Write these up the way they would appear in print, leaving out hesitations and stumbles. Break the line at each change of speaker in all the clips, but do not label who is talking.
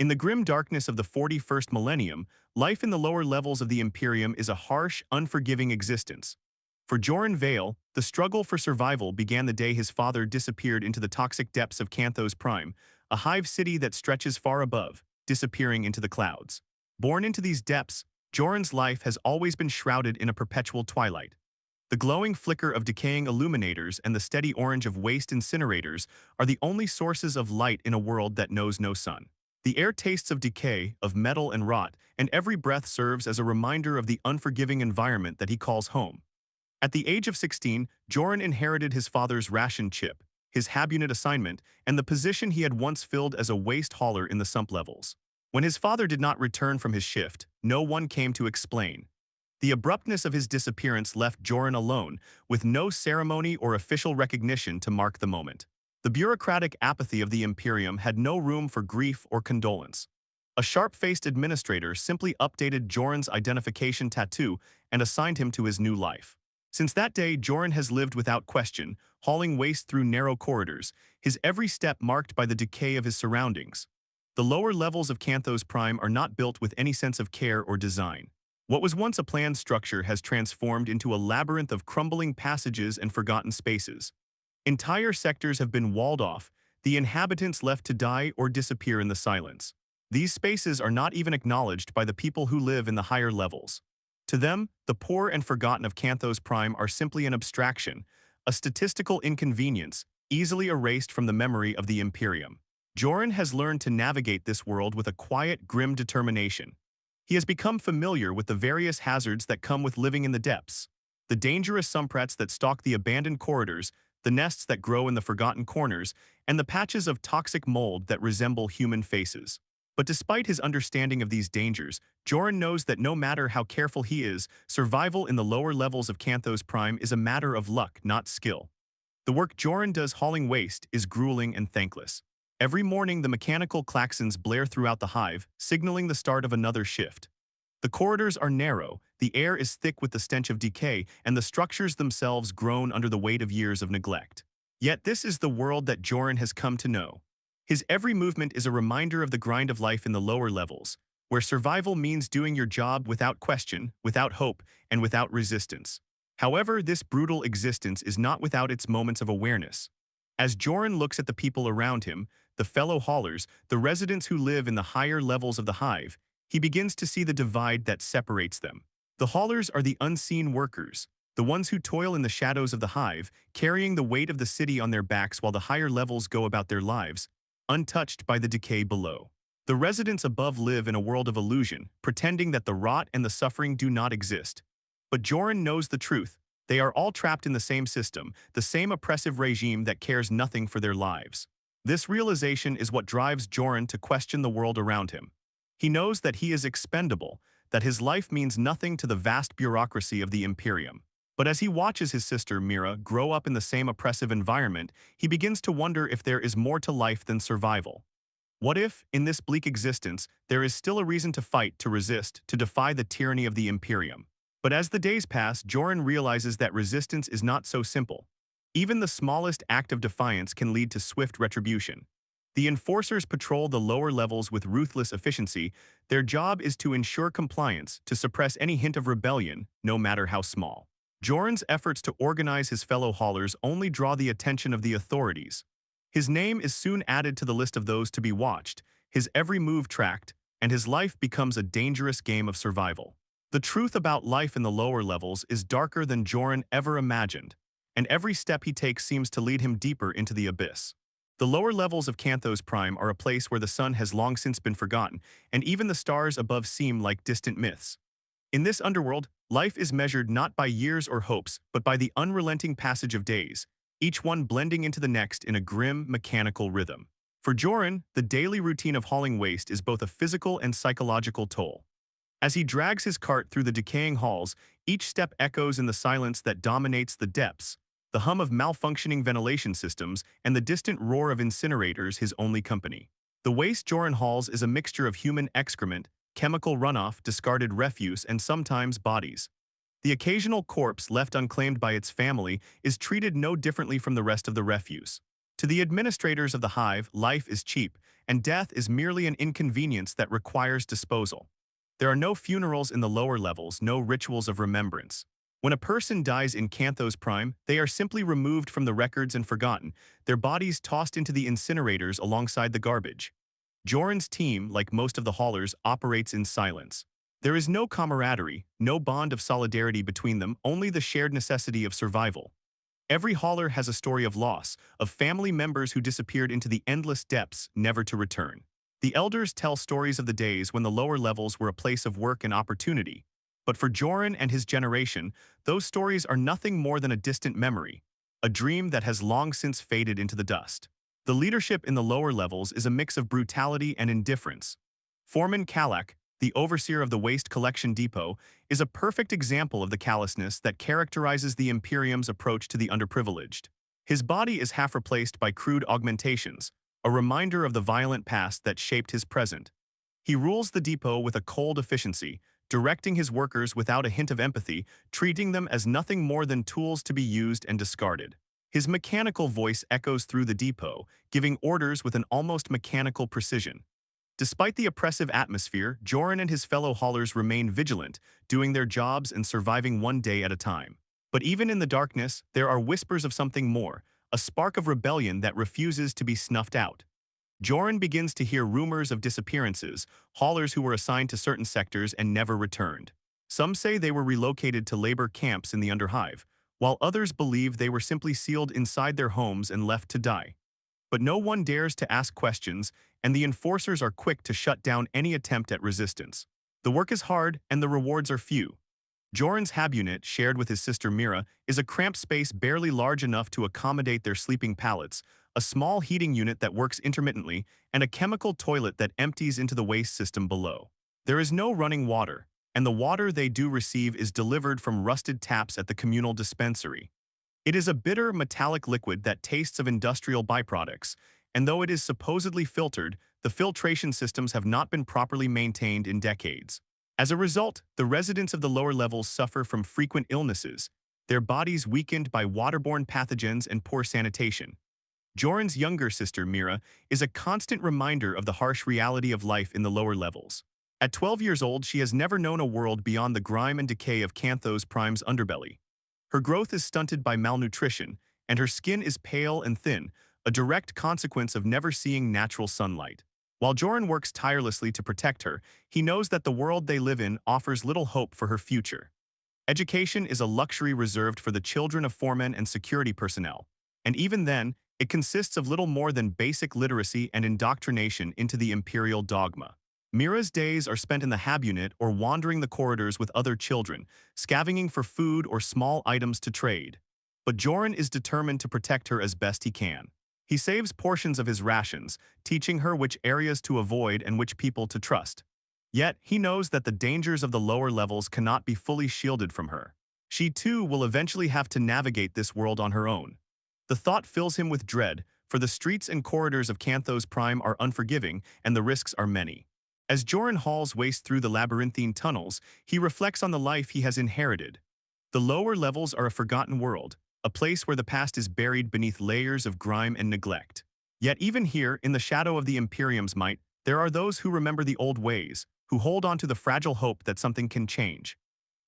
In the grim darkness of the 41st millennium, life in the lower levels of the Imperium is a harsh, unforgiving existence. For Joran Vale, the struggle for survival began the day his father disappeared into the toxic depths of Canthos Prime, a hive city that stretches far above, disappearing into the clouds. Born into these depths, Joran's life has always been shrouded in a perpetual twilight. The glowing flicker of decaying illuminators and the steady orange of waste incinerators are the only sources of light in a world that knows no sun. The air tastes of decay, of metal and rot, and every breath serves as a reminder of the unforgiving environment that he calls home. At the age of 16, Joran inherited his father's ration chip, his habunit assignment, and the position he had once filled as a waste hauler in the sump levels. When his father did not return from his shift, no one came to explain. The abruptness of his disappearance left Joran alone, with no ceremony or official recognition to mark the moment. The bureaucratic apathy of the Imperium had no room for grief or condolence. A sharp-faced administrator simply updated Joran's identification tattoo and assigned him to his new life. Since that day, Joran has lived without question, hauling waste through narrow corridors, his every step marked by the decay of his surroundings. The lower levels of Canthos Prime are not built with any sense of care or design. What was once a planned structure has transformed into a labyrinth of crumbling passages and forgotten spaces. Entire sectors have been walled off, the inhabitants left to die or disappear in the silence. These spaces are not even acknowledged by the people who live in the higher levels. To them, the poor and forgotten of Canthos Prime are simply an abstraction, a statistical inconvenience, easily erased from the memory of the Imperium. Joran has learned to navigate this world with a quiet, grim determination. He has become familiar with the various hazards that come with living in the depths. The dangerous sumprats that stalk the abandoned corridors, the nests that grow in the forgotten corners, and the patches of toxic mold that resemble human faces. But despite his understanding of these dangers, Joran knows that no matter how careful he is, survival in the lower levels of Canthos Prime is a matter of luck, not skill. The work Joran does hauling waste is grueling and thankless. Every morning, the mechanical klaxons blare throughout the hive, signaling the start of another shift. The corridors are narrow, the air is thick with the stench of decay, and the structures themselves groan under the weight of years of neglect. Yet this is the world that Joran has come to know. His every movement is a reminder of the grind of life in the lower levels, where survival means doing your job without question, without hope, and without resistance. However, this brutal existence is not without its moments of awareness. As Joran looks at the people around him, the fellow haulers, the residents who live in the higher levels of the hive, he begins to see the divide that separates them. The haulers are the unseen workers, the ones who toil in the shadows of the hive, carrying the weight of the city on their backs while the higher levels go about their lives, untouched by the decay below. The residents above live in a world of illusion, pretending that the rot and the suffering do not exist. But Joran knows the truth. They are all trapped in the same system, the same oppressive regime that cares nothing for their lives. This realization is what drives Joran to question the world around him. He knows that he is expendable, that his life means nothing to the vast bureaucracy of the Imperium. But as he watches his sister Mira grow up in the same oppressive environment, he begins to wonder if there is more to life than survival. What if, in this bleak existence, there is still a reason to fight, to resist, to defy the tyranny of the Imperium? But as the days pass, Joran realizes that resistance is not so simple. Even the smallest act of defiance can lead to swift retribution. The enforcers patrol the lower levels with ruthless efficiency. Their job is to ensure compliance, to suppress any hint of rebellion, no matter how small. Joran's efforts to organize his fellow haulers only draw the attention of the authorities. His name is soon added to the list of those to be watched, his every move tracked, and his life becomes a dangerous game of survival. The truth about life in the lower levels is darker than Joran ever imagined, and every step he takes seems to lead him deeper into the abyss. The lower levels of Canthos Prime are a place where the sun has long since been forgotten, and even the stars above seem like distant myths. In this underworld, life is measured not by years or hopes, but by the unrelenting passage of days, each one blending into the next in a grim, mechanical rhythm. For Joran, the daily routine of hauling waste is both a physical and psychological toll. As he drags his cart through the decaying halls, each step echoes in the silence that dominates the depths, the hum of malfunctioning ventilation systems, and the distant roar of incinerators his only company. The waste Joran hauls is a mixture of human excrement, chemical runoff, discarded refuse, and sometimes bodies. The occasional corpse left unclaimed by its family is treated no differently from the rest of the refuse. To the administrators of the hive, life is cheap, and death is merely an inconvenience that requires disposal. There are no funerals in the lower levels, no rituals of remembrance. When a person dies in Canthos Prime, they are simply removed from the records and forgotten, their bodies tossed into the incinerators alongside the garbage. Joran's team, like most of the haulers, operates in silence. There is no camaraderie, no bond of solidarity between them, only the shared necessity of survival. Every hauler has a story of loss, of family members who disappeared into the endless depths, never to return. The elders tell stories of the days when the lower levels were a place of work and opportunity. But for Joran and his generation, those stories are nothing more than a distant memory, a dream that has long since faded into the dust. The leadership in the lower levels is a mix of brutality and indifference. Foreman Kalak, the overseer of the waste collection depot, is a perfect example of the callousness that characterizes the Imperium's approach to the underprivileged. His body is half replaced by crude augmentations, a reminder of the violent past that shaped his present. He rules the depot with a cold efficiency, directing his workers without a hint of empathy, treating them as nothing more than tools to be used and discarded. His mechanical voice echoes through the depot, giving orders with an almost mechanical precision. Despite the oppressive atmosphere, Joran and his fellow haulers remain vigilant, doing their jobs and surviving one day at a time. But even in the darkness, there are whispers of something more, a spark of rebellion that refuses to be snuffed out. Joran begins to hear rumors of disappearances, haulers who were assigned to certain sectors and never returned. Some say they were relocated to labor camps in the Underhive, while others believe they were simply sealed inside their homes and left to die. But no one dares to ask questions, and the enforcers are quick to shut down any attempt at resistance. The work is hard, and the rewards are few. Joran's hab unit, shared with his sister Mira, is a cramped space barely large enough to accommodate their sleeping pallets, a small heating unit that works intermittently, and a chemical toilet that empties into the waste system below. There is no running water, and the water they do receive is delivered from rusted taps at the communal dispensary. It is a bitter, metallic liquid that tastes of industrial byproducts, and though it is supposedly filtered, the filtration systems have not been properly maintained in decades. As a result, the residents of the lower levels suffer from frequent illnesses, their bodies weakened by waterborne pathogens and poor sanitation. Joran's younger sister, Mira, is a constant reminder of the harsh reality of life in the lower levels. At 12 years old, she has never known a world beyond the grime and decay of Canthos Prime's underbelly. Her growth is stunted by malnutrition, and her skin is pale and thin, a direct consequence of never seeing natural sunlight. While Joran works tirelessly to protect her, he knows that the world they live in offers little hope for her future. Education is a luxury reserved for the children of foremen and security personnel, and even then, it consists of little more than basic literacy and indoctrination into the imperial dogma. Mira's days are spent in the hab unit or wandering the corridors with other children, scavenging for food or small items to trade. But Joran is determined to protect her as best he can. He saves portions of his rations, teaching her which areas to avoid and which people to trust. Yet, he knows that the dangers of the lower levels cannot be fully shielded from her. She too will eventually have to navigate this world on her own. The thought fills him with dread, for the streets and corridors of Canthos Prime are unforgiving and the risks are many. As Joran hauls waste through the labyrinthine tunnels, he reflects on the life he has inherited. The lower levels are a forgotten world, a place where the past is buried beneath layers of grime and neglect. Yet even here, in the shadow of the Imperium's might, there are those who remember the old ways, who hold on to the fragile hope that something can change.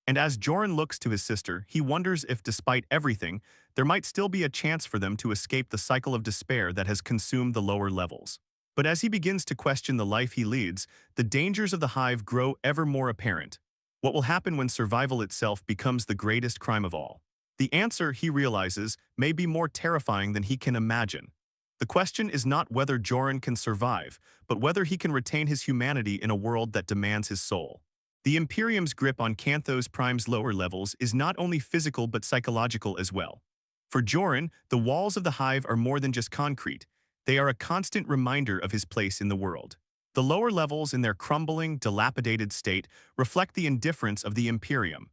And as Joran looks to his sister, he wonders if, despite everything, there might still be a chance for them to escape the cycle of despair that has consumed the lower levels. But as he begins to question the life he leads, the dangers of the Hive grow ever more apparent. What will happen when survival itself becomes the greatest crime of all? The answer, he realizes, may be more terrifying than he can imagine. The question is not whether Joran can survive, but whether he can retain his humanity in a world that demands his soul. The Imperium's grip on Canthos Prime's lower levels is not only physical but psychological as well. For Joran, the walls of the Hive are more than just concrete. They are a constant reminder of his place in the world. The lower levels, in their crumbling, dilapidated state, reflect the indifference of the Imperium.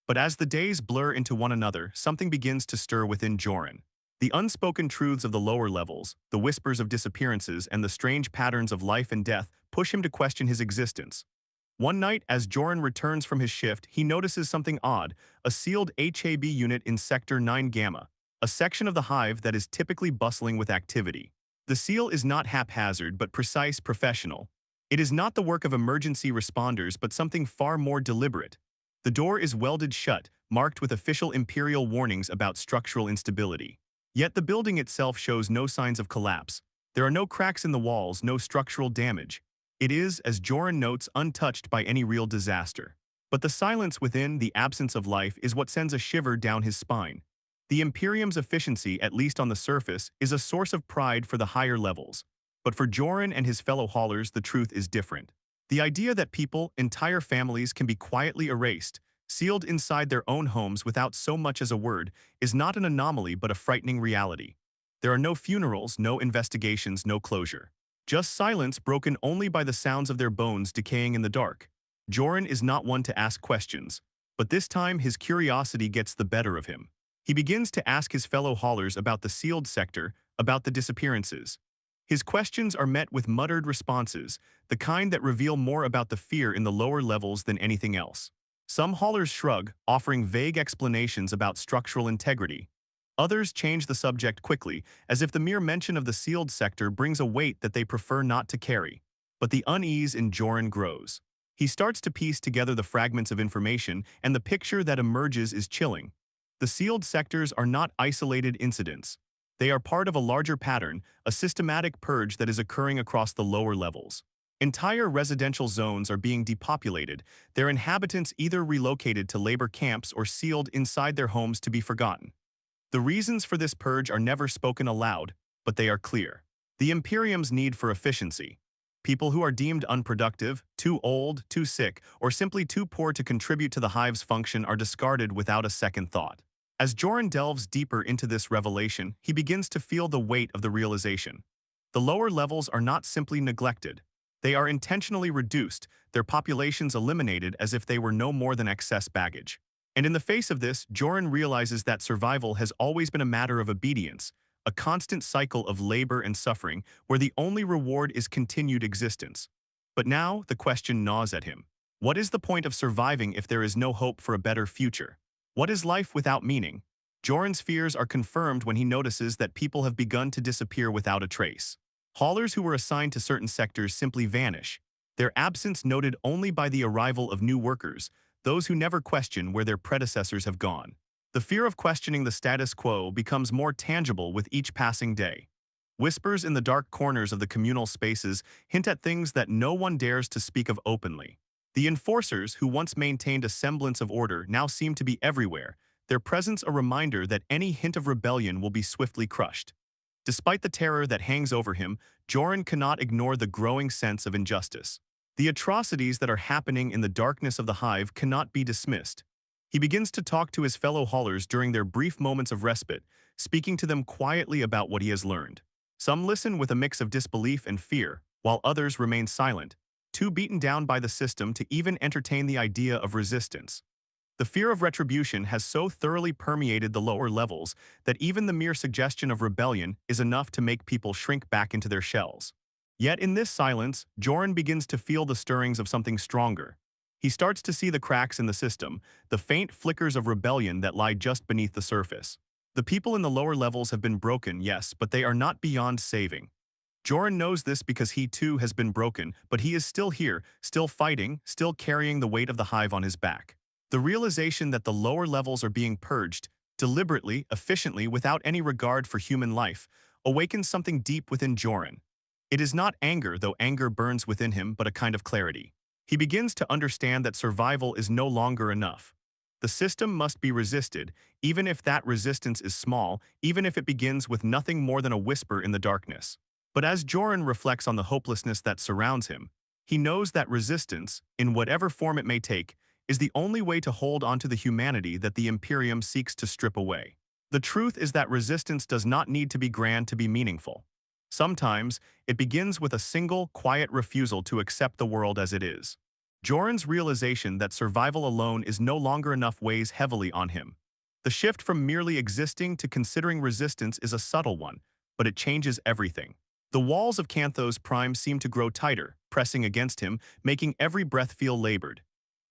But as the days blur into one another, something begins to stir within Joran. The unspoken truths of the lower levels, the whispers of disappearances, and the strange patterns of life and death push him to question his existence. One night, as Joran returns from his shift, he notices something odd, a sealed HAB unit in Sector 9 Gamma, a section of the Hive that is typically bustling with activity. The seal is not haphazard but precise professional. It is not the work of emergency responders but something far more deliberate. The door is welded shut, marked with official Imperial warnings about structural instability. Yet the building itself shows no signs of collapse. There are no cracks in the walls, no structural damage. It is, as Joran notes, untouched by any real disaster. But the silence within, the absence of life, is what sends a shiver down his spine. The Imperium's efficiency, at least on the surface, is a source of pride for the higher levels. But for Joran and his fellow haulers, the truth is different. The idea that people, entire families, can be quietly erased, sealed inside their own homes without so much as a word, is not an anomaly but a frightening reality. There are no funerals, no investigations, no closure. Just silence broken only by the sounds of their bones decaying in the dark. Joran is not one to ask questions, but this time his curiosity gets the better of him. He begins to ask his fellow haulers about the sealed sector, about the disappearances. His questions are met with muttered responses, the kind that reveal more about the fear in the lower levels than anything else. Some haulers shrug, offering vague explanations about structural integrity. Others change the subject quickly, as if the mere mention of the sealed sector brings a weight that they prefer not to carry. But the unease in Joran grows. He starts to piece together the fragments of information, and the picture that emerges is chilling. The sealed sectors are not isolated incidents. They are part of a larger pattern, a systematic purge that is occurring across the lower levels. Entire residential zones are being depopulated, their inhabitants either relocated to labor camps or sealed inside their homes to be forgotten. The reasons for this purge are never spoken aloud, but they are clear. The Imperium's need for efficiency. People who are deemed unproductive, too old, too sick, or simply too poor to contribute to the Hive's function are discarded without a second thought. As Joran delves deeper into this revelation, he begins to feel the weight of the realization. The lower levels are not simply neglected. They are intentionally reduced, their populations eliminated as if they were no more than excess baggage. And in the face of this, Joran realizes that survival has always been a matter of obedience, a constant cycle of labor and suffering where the only reward is continued existence. But now, the question gnaws at him. What is the point of surviving if there is no hope for a better future? What is life without meaning? Joran's fears are confirmed when he notices that people have begun to disappear without a trace. Haulers who were assigned to certain sectors simply vanish, their absence noted only by the arrival of new workers, those who never question where their predecessors have gone. The fear of questioning the status quo becomes more tangible with each passing day. Whispers in the dark corners of the communal spaces hint at things that no one dares to speak of openly. The enforcers, who once maintained a semblance of order, now seem to be everywhere, their presence a reminder that any hint of rebellion will be swiftly crushed. Despite the terror that hangs over him, Joran cannot ignore the growing sense of injustice. The atrocities that are happening in the darkness of the Hive cannot be dismissed. He begins to talk to his fellow haulers during their brief moments of respite, speaking to them quietly about what he has learned. Some listen with a mix of disbelief and fear, while others remain silent, too beaten down by the system to even entertain the idea of resistance. The fear of retribution has so thoroughly permeated the lower levels that even the mere suggestion of rebellion is enough to make people shrink back into their shells. Yet in this silence, Joran begins to feel the stirrings of something stronger. He starts to see the cracks in the system, the faint flickers of rebellion that lie just beneath the surface. The people in the lower levels have been broken, yes, but they are not beyond saving. Joran knows this because he too has been broken, but he is still here, still fighting, still carrying the weight of the Hive on his back. The realization that the lower levels are being purged, deliberately, efficiently, without any regard for human life, awakens something deep within Joran. It is not anger, though anger burns within him, but a kind of clarity. He begins to understand that survival is no longer enough. The system must be resisted, even if that resistance is small, even if it begins with nothing more than a whisper in the darkness. But as Joran reflects on the hopelessness that surrounds him, he knows that resistance, in whatever form it may take, is the only way to hold onto the humanity that the Imperium seeks to strip away. The truth is that resistance does not need to be grand to be meaningful. Sometimes, it begins with a single, quiet refusal to accept the world as it is. Joran's realization that survival alone is no longer enough weighs heavily on him. The shift from merely existing to considering resistance is a subtle one, but it changes everything. The walls of Canthos Prime seem to grow tighter, pressing against him, making every breath feel labored.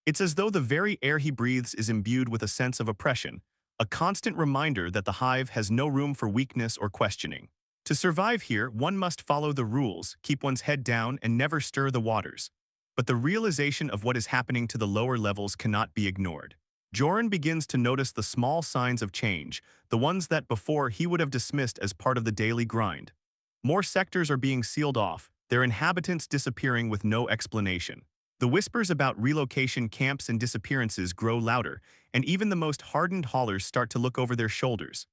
It's as though the very air he breathes is imbued with a sense of oppression, a constant reminder that the Hive has no room for weakness or questioning. To survive here, one must follow the rules, keep one's head down, and never stir the waters. But the realization of what is happening to the lower levels cannot be ignored. Joran begins to notice the small signs of change, the ones that before he would have dismissed as part of the daily grind. More sectors are being sealed off, their inhabitants disappearing with no explanation. The whispers about relocation camps and disappearances grow louder, and even the most hardened haulers start to look over their shoulders.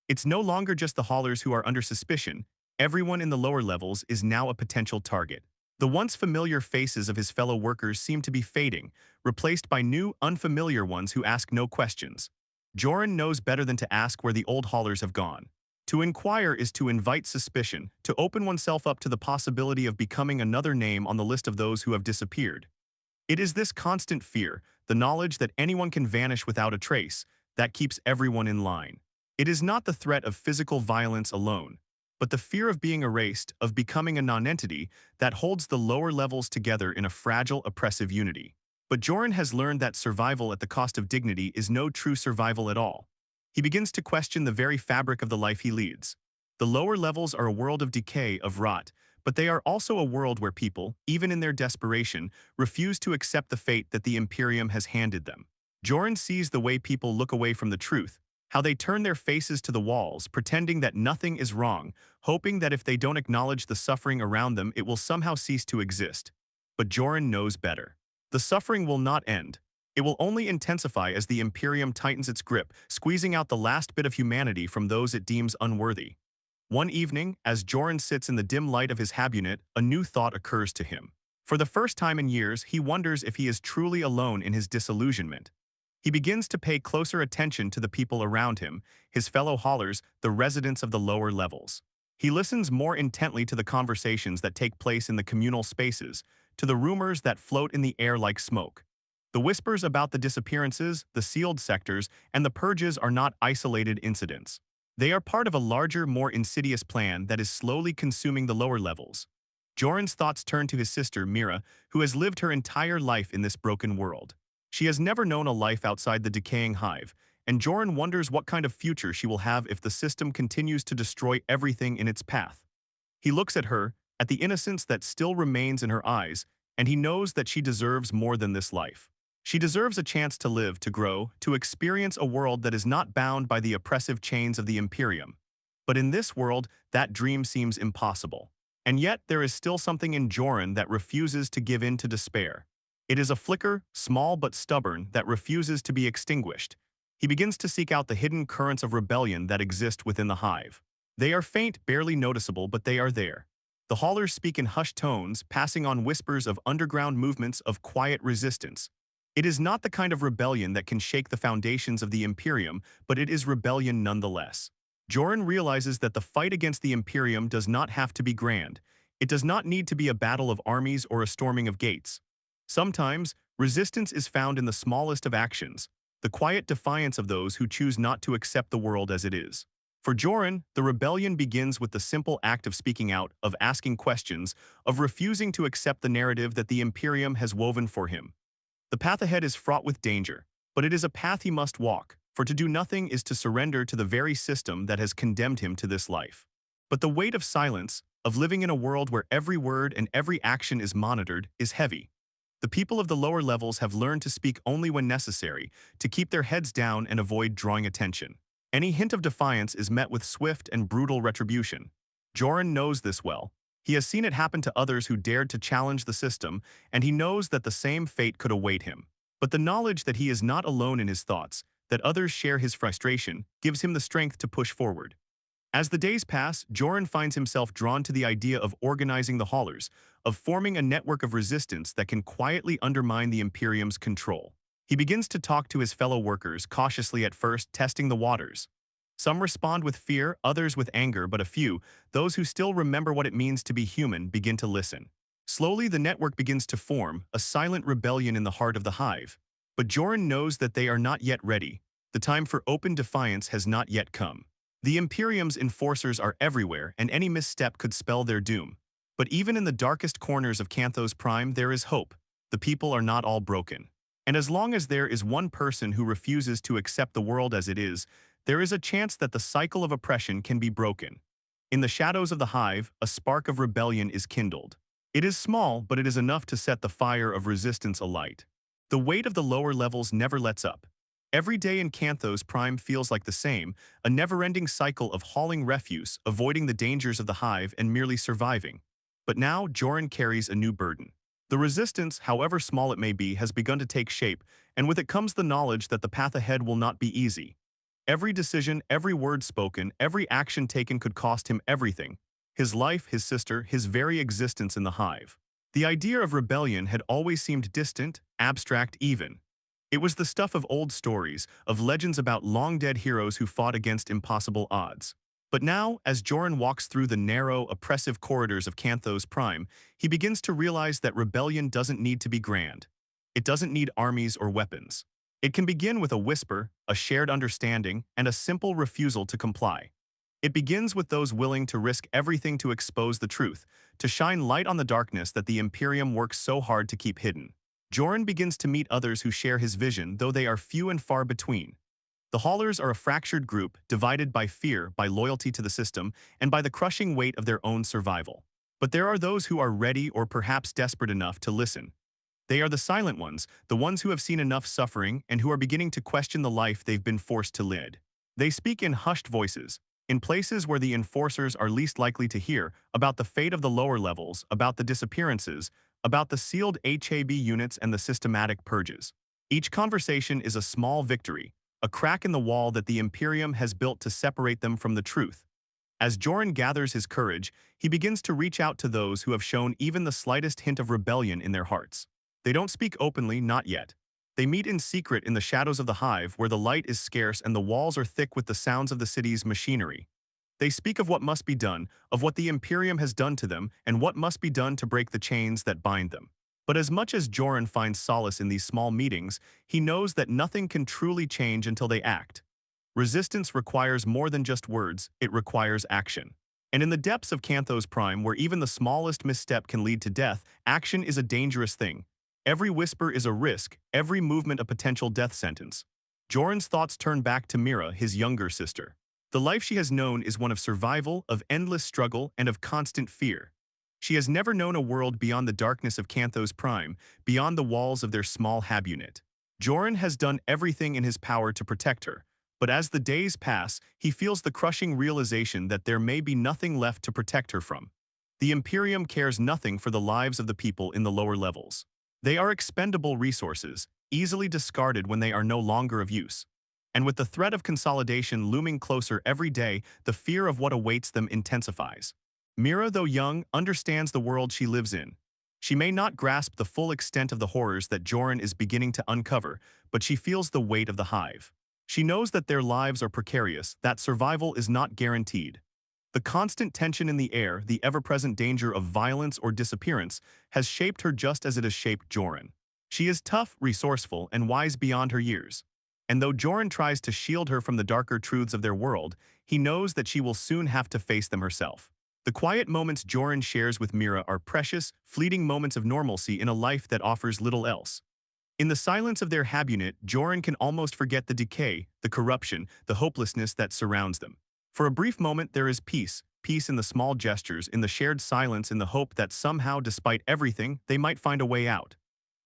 It's no longer just the haulers who are under suspicion, everyone in the lower levels is now a potential target. The once familiar faces of his fellow workers seem to be fading, replaced by new, unfamiliar ones who ask no questions. Joran knows better than to ask where the old haulers have gone. To inquire is to invite suspicion, to open oneself up to the possibility of becoming another name on the list of those who have disappeared. It is this constant fear, the knowledge that anyone can vanish without a trace, that keeps everyone in line. It is not the threat of physical violence alone, but the fear of being erased, of becoming a nonentity, that holds the lower levels together in a fragile, oppressive unity. But Joran has learned that survival at the cost of dignity is no true survival at all. He begins to question the very fabric of the life he leads. The lower levels are a world of decay, of rot, but they are also a world where people, even in their desperation, refuse to accept the fate that the Imperium has handed them. Joran sees the way people look away from the truth, how they turn their faces to the walls, pretending that nothing is wrong, hoping that if they don't acknowledge the suffering around them, it will somehow cease to exist. But Joran knows better. The suffering will not end. It will only intensify as the Imperium tightens its grip, squeezing out the last bit of humanity from those it deems unworthy. One evening, as Joran sits in the dim light of his habunet, a new thought occurs to him. For the first time in years, he wonders if he is truly alone in his disillusionment. He begins to pay closer attention to the people around him, his fellow haulers, the residents of the lower levels. He listens more intently to the conversations that take place in the communal spaces, to the rumors that float in the air like smoke. The whispers about the disappearances, the sealed sectors, and the purges are not isolated incidents. They are part of a larger, more insidious plan that is slowly consuming the lower levels. Joran's thoughts turn to his sister, Mira, who has lived her entire life in this broken world. She has never known a life outside the decaying hive, and Joran wonders what kind of future she will have if the system continues to destroy everything in its path. He looks at her, at the innocence that still remains in her eyes, and he knows that she deserves more than this life. She deserves a chance to live, to grow, to experience a world that is not bound by the oppressive chains of the Imperium. But in this world, that dream seems impossible. And yet, there is still something in Joran that refuses to give in to despair. It is a flicker, small but stubborn, that refuses to be extinguished. He begins to seek out the hidden currents of rebellion that exist within the hive. They are faint, barely noticeable, but they are there. The haulers speak in hushed tones, passing on whispers of underground movements of quiet resistance. It is not the kind of rebellion that can shake the foundations of the Imperium, but it is rebellion nonetheless. Joran realizes that the fight against the Imperium does not have to be grand. It does not need to be a battle of armies or a storming of gates. Sometimes, resistance is found in the smallest of actions, the quiet defiance of those who choose not to accept the world as it is. For Joran, the rebellion begins with the simple act of speaking out, of asking questions, of refusing to accept the narrative that the Imperium has woven for him. The path ahead is fraught with danger, but it is a path he must walk, for to do nothing is to surrender to the very system that has condemned him to this life. But the weight of silence, of living in a world where every word and every action is monitored, is heavy. The people of the lower levels have learned to speak only when necessary, to keep their heads down and avoid drawing attention. Any hint of defiance is met with swift and brutal retribution. Joran knows this well. He has seen it happen to others who dared to challenge the system, and he knows that the same fate could await him. But the knowledge that he is not alone in his thoughts, that others share his frustration, gives him the strength to push forward. As the days pass, Joran finds himself drawn to the idea of organizing the haulers, of forming a network of resistance that can quietly undermine the Imperium's control. He begins to talk to his fellow workers, cautiously at first, testing the waters. Some respond with fear, others with anger, but a few, those who still remember what it means to be human, begin to listen. Slowly, the network begins to form, a silent rebellion in the heart of the hive. But Joran knows that they are not yet ready. The time for open defiance has not yet come. The Imperium's enforcers are everywhere, and any misstep could spell their doom. But even in the darkest corners of Canthos Prime, there is hope. The people are not all broken. And as long as there is one person who refuses to accept the world as it is, there is a chance that the cycle of oppression can be broken. In the shadows of the hive, a spark of rebellion is kindled. It is small, but it is enough to set the fire of resistance alight. The weight of the lower levels never lets up. Every day in Canthos Prime feels like the same, a never-ending cycle of hauling refuse, avoiding the dangers of the hive, and merely surviving. But now, Joran carries a new burden. The resistance, however small it may be, has begun to take shape, and with it comes the knowledge that the path ahead will not be easy. Every decision, every word spoken, every action taken could cost him everything. His life, his sister, his very existence in the hive. The idea of rebellion had always seemed distant, abstract even. It was the stuff of old stories, of legends about long-dead heroes who fought against impossible odds. But now, as Joran walks through the narrow, oppressive corridors of Canthos Prime, he begins to realize that rebellion doesn't need to be grand. It doesn't need armies or weapons. It can begin with a whisper, a shared understanding, and a simple refusal to comply. It begins with those willing to risk everything to expose the truth, to shine light on the darkness that the Imperium works so hard to keep hidden. Joran begins to meet others who share his vision, though they are few and far between. The Haulers are a fractured group, divided by fear, by loyalty to the system, and by the crushing weight of their own survival. But there are those who are ready or perhaps desperate enough to listen. They are the silent ones, the ones who have seen enough suffering and who are beginning to question the life they've been forced to lead. They speak in hushed voices, in places where the enforcers are least likely to hear, about the fate of the lower levels, about the disappearances, about the sealed HAB units and the systematic purges. Each conversation is a small victory, a crack in the wall that the Imperium has built to separate them from the truth. As Joran gathers his courage, he begins to reach out to those who have shown even the slightest hint of rebellion in their hearts. They don't speak openly, not yet. They meet in secret in the shadows of the hive where the light is scarce and the walls are thick with the sounds of the city's machinery. They speak of what must be done, of what the Imperium has done to them, and what must be done to break the chains that bind them. But as much as Joran finds solace in these small meetings, he knows that nothing can truly change until they act. Resistance requires more than just words, it requires action. And in the depths of Canthos Prime, where even the smallest misstep can lead to death, action is a dangerous thing. Every whisper is a risk, every movement a potential death sentence. Joran's thoughts turn back to Mira, his younger sister. The life she has known is one of survival, of endless struggle, and of constant fear. She has never known a world beyond the darkness of Canthos Prime, beyond the walls of their small hab unit. Joran has done everything in his power to protect her, but as the days pass, he feels the crushing realization that there may be nothing left to protect her from. The Imperium cares nothing for the lives of the people in the lower levels. They are expendable resources, easily discarded when they are no longer of use. And with the threat of consolidation looming closer every day, the fear of what awaits them intensifies. Mira, though young, understands the world she lives in. She may not grasp the full extent of the horrors that Joran is beginning to uncover, but she feels the weight of the hive. She knows that their lives are precarious, that survival is not guaranteed. The constant tension in the air, the ever-present danger of violence or disappearance, has shaped her just as it has shaped Joran. She is tough, resourceful, and wise beyond her years. And though Joran tries to shield her from the darker truths of their world, he knows that she will soon have to face them herself. The quiet moments Joran shares with Mira are precious, fleeting moments of normalcy in a life that offers little else. In the silence of their hab unit, Joran can almost forget the decay, the corruption, the hopelessness that surrounds them. For a brief moment there is peace, peace in the small gestures, in the shared silence, in the hope that somehow, despite everything, they might find a way out.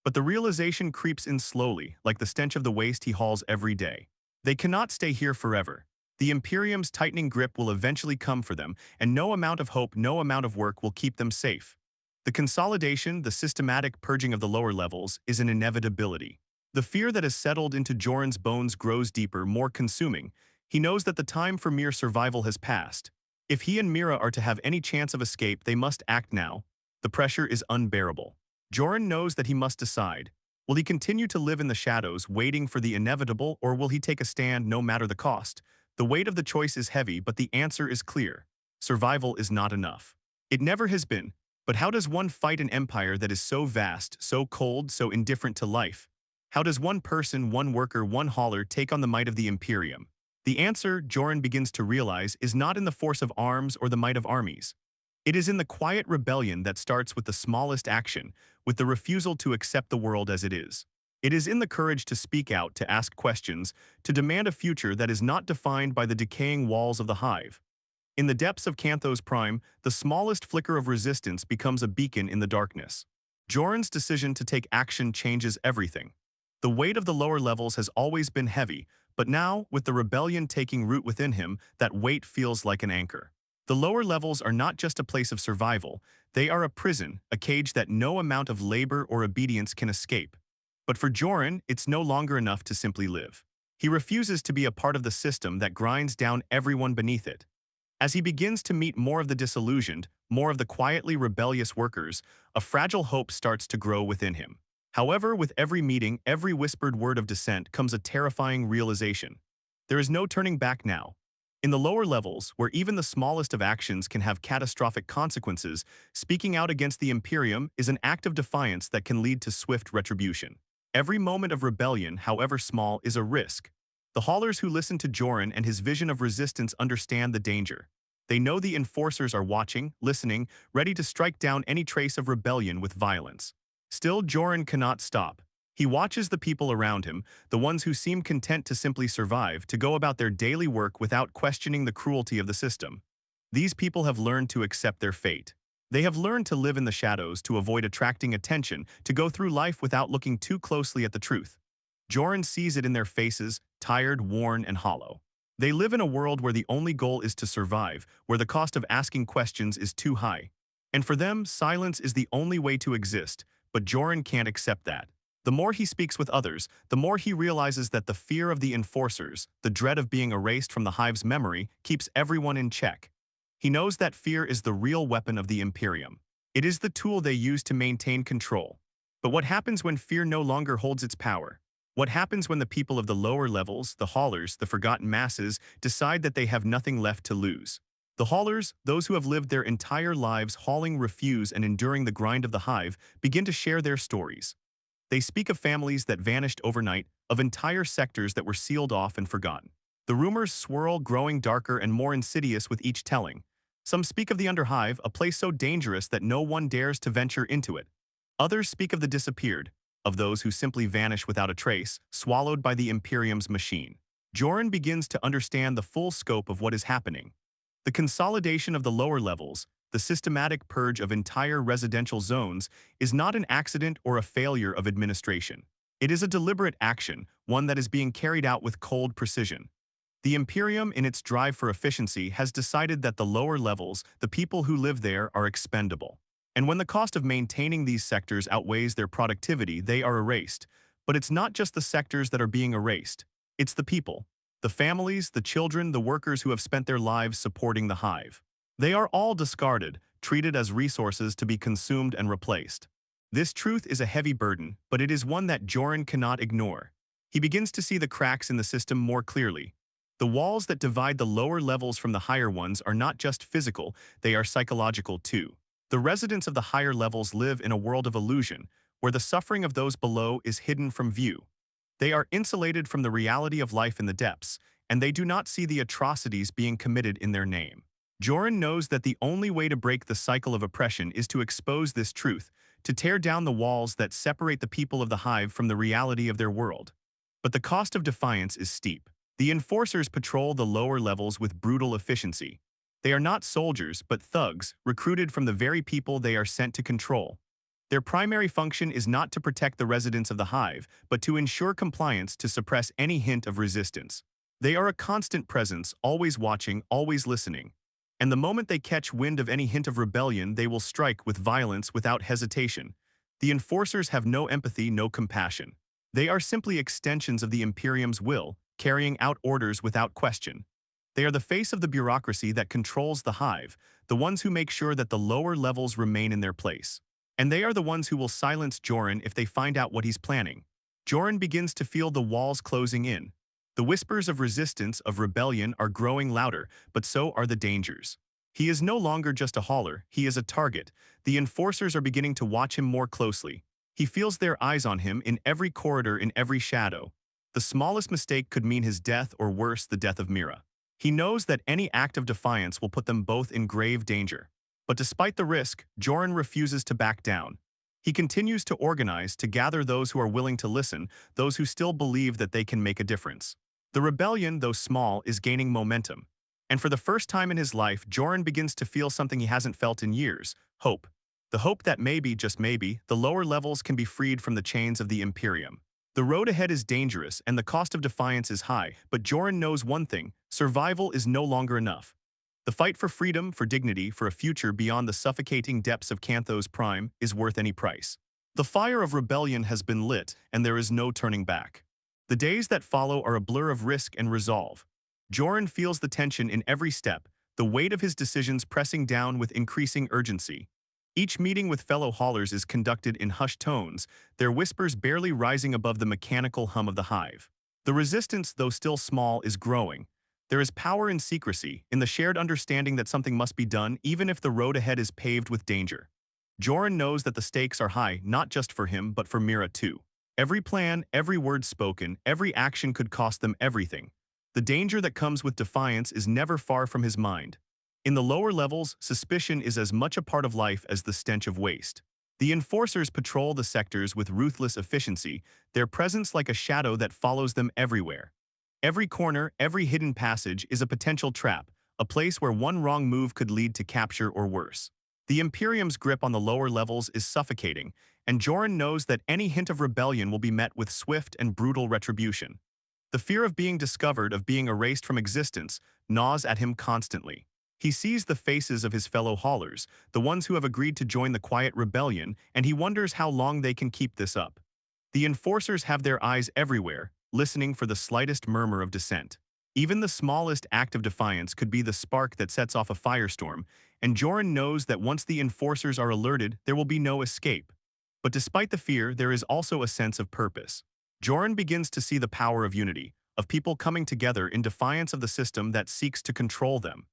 But the realization creeps in slowly, like the stench of the waste he hauls every day. They cannot stay here forever. The Imperium's tightening grip will eventually come for them, and no amount of hope, no amount of work will keep them safe. The consolidation, the systematic purging of the lower levels, is an inevitability. The fear that has settled into Joran's bones grows deeper, more consuming. He knows that the time for mere survival has passed. If he and Mira are to have any chance of escape, they must act now. The pressure is unbearable. Joran knows that he must decide. Will he continue to live in the shadows, waiting for the inevitable, or will he take a stand no matter the cost? The weight of the choice is heavy, but the answer is clear. Survival is not enough. It never has been. But how does one fight an empire that is so vast, so cold, so indifferent to life? How does one person, one worker, one hauler take on the might of the Imperium? The answer, Joran begins to realize, is not in the force of arms or the might of armies. It is in the quiet rebellion that starts with the smallest action, with the refusal to accept the world as it is. It is in the courage to speak out, to ask questions, to demand a future that is not defined by the decaying walls of the hive. In the depths of Canthos Prime, the smallest flicker of resistance becomes a beacon in the darkness. Joran's decision to take action changes everything. The weight of the lower levels has always been heavy, but now, with the rebellion taking root within him, that weight feels like an anchor. The lower levels are not just a place of survival, they are a prison, a cage that no amount of labor or obedience can escape. But for Joran, it's no longer enough to simply live. He refuses to be a part of the system that grinds down everyone beneath it. As he begins to meet more of the disillusioned, more of the quietly rebellious workers, a fragile hope starts to grow within him. However, with every meeting, every whispered word of dissent comes a terrifying realization. There is no turning back now. In the lower levels, where even the smallest of actions can have catastrophic consequences, speaking out against the Imperium is an act of defiance that can lead to swift retribution. Every moment of rebellion, however small, is a risk. The haulers who listen to Joran and his vision of resistance understand the danger. They know the enforcers are watching, listening, ready to strike down any trace of rebellion with violence. Still, Joran cannot stop. He watches the people around him, the ones who seem content to simply survive, to go about their daily work without questioning the cruelty of the system. These people have learned to accept their fate. They have learned to live in the shadows, to avoid attracting attention, to go through life without looking too closely at the truth. Joran sees it in their faces, tired, worn, and hollow. They live in a world where the only goal is to survive, where the cost of asking questions is too high. And for them, silence is the only way to exist, but Joran can't accept that. The more he speaks with others, the more he realizes that the fear of the enforcers, the dread of being erased from the Hive's memory, keeps everyone in check. He knows that fear is the real weapon of the Imperium. It is the tool they use to maintain control. But what happens when fear no longer holds its power? What happens when the people of the lower levels, the haulers, the forgotten masses, decide that they have nothing left to lose? The haulers, those who have lived their entire lives hauling refuse and enduring the grind of the Hive, begin to share their stories. They speak of families that vanished overnight, of entire sectors that were sealed off and forgotten. The rumors swirl, growing darker and more insidious with each telling. Some speak of the Underhive, a place so dangerous that no one dares to venture into it. Others speak of the disappeared, of those who simply vanish without a trace, swallowed by the Imperium's machine. Joran begins to understand the full scope of what is happening. The consolidation of the lower levels, the systematic purge of entire residential zones, is not an accident or a failure of administration. It is a deliberate action, one that is being carried out with cold precision. The Imperium, in its drive for efficiency, has decided that the lower levels, the people who live there, are expendable. And when the cost of maintaining these sectors outweighs their productivity, they are erased. But it's not just the sectors that are being erased. It's the people. The families, the children, the workers who have spent their lives supporting the Hive. They are all discarded, treated as resources to be consumed and replaced. This truth is a heavy burden, but it is one that Joran cannot ignore. He begins to see the cracks in the system more clearly. The walls that divide the lower levels from the higher ones are not just physical, they are psychological too. The residents of the higher levels live in a world of illusion, where the suffering of those below is hidden from view. They are insulated from the reality of life in the depths, and they do not see the atrocities being committed in their name. Joran knows that the only way to break the cycle of oppression is to expose this truth, to tear down the walls that separate the people of the Hive from the reality of their world. But the cost of defiance is steep. The enforcers patrol the lower levels with brutal efficiency. They are not soldiers, but thugs, recruited from the very people they are sent to control. Their primary function is not to protect the residents of the Hive, but to ensure compliance, to suppress any hint of resistance. They are a constant presence, always watching, always listening. And the moment they catch wind of any hint of rebellion, they will strike with violence without hesitation. The enforcers have no empathy, no compassion. They are simply extensions of the Imperium's will, carrying out orders without question. They are the face of the bureaucracy that controls the Hive, the ones who make sure that the lower levels remain in their place. And they are the ones who will silence Joran if they find out what he's planning. Joran begins to feel the walls closing in. The whispers of resistance, of rebellion, are growing louder, but so are the dangers. He is no longer just a hauler, he is a target. The enforcers are beginning to watch him more closely. He feels their eyes on him in every corridor, in every shadow. The smallest mistake could mean his death, or worse, the death of Mira. He knows that any act of defiance will put them both in grave danger. But despite the risk, Joran refuses to back down. He continues to organize, to gather those who are willing to listen, those who still believe that they can make a difference. The rebellion, though small, is gaining momentum. And for the first time in his life, Joran begins to feel something he hasn't felt in years: hope. The hope that maybe, just maybe, the lower levels can be freed from the chains of the Imperium. The road ahead is dangerous and the cost of defiance is high, but Joran knows one thing: survival is no longer enough. The fight for freedom, for dignity, for a future beyond the suffocating depths of Canthos Prime is worth any price. The fire of rebellion has been lit, and there is no turning back. The days that follow are a blur of risk and resolve. Joran feels the tension in every step, the weight of his decisions pressing down with increasing urgency. Each meeting with fellow haulers is conducted in hushed tones, their whispers barely rising above the mechanical hum of the hive. The resistance, though still small, is growing. There is power in secrecy, in the shared understanding that something must be done even if the road ahead is paved with danger. Joran knows that the stakes are high, not just for him, but for Mira too. Every plan, every word spoken, every action could cost them everything. The danger that comes with defiance is never far from his mind. In the lower levels, suspicion is as much a part of life as the stench of waste. The enforcers patrol the sectors with ruthless efficiency, their presence like a shadow that follows them everywhere. Every corner, every hidden passage is a potential trap, a place where one wrong move could lead to capture or worse. The Imperium's grip on the lower levels is suffocating, and Joran knows that any hint of rebellion will be met with swift and brutal retribution. The fear of being discovered, of being erased from existence, gnaws at him constantly. He sees the faces of his fellow haulers, the ones who have agreed to join the quiet rebellion, and he wonders how long they can keep this up. The enforcers have their eyes everywhere, listening for the slightest murmur of dissent. Even the smallest act of defiance could be the spark that sets off a firestorm, and Joran knows that once the enforcers are alerted, there will be no escape. But despite the fear, there is also a sense of purpose. Joran begins to see the power of unity, of people coming together in defiance of the system that seeks to control them.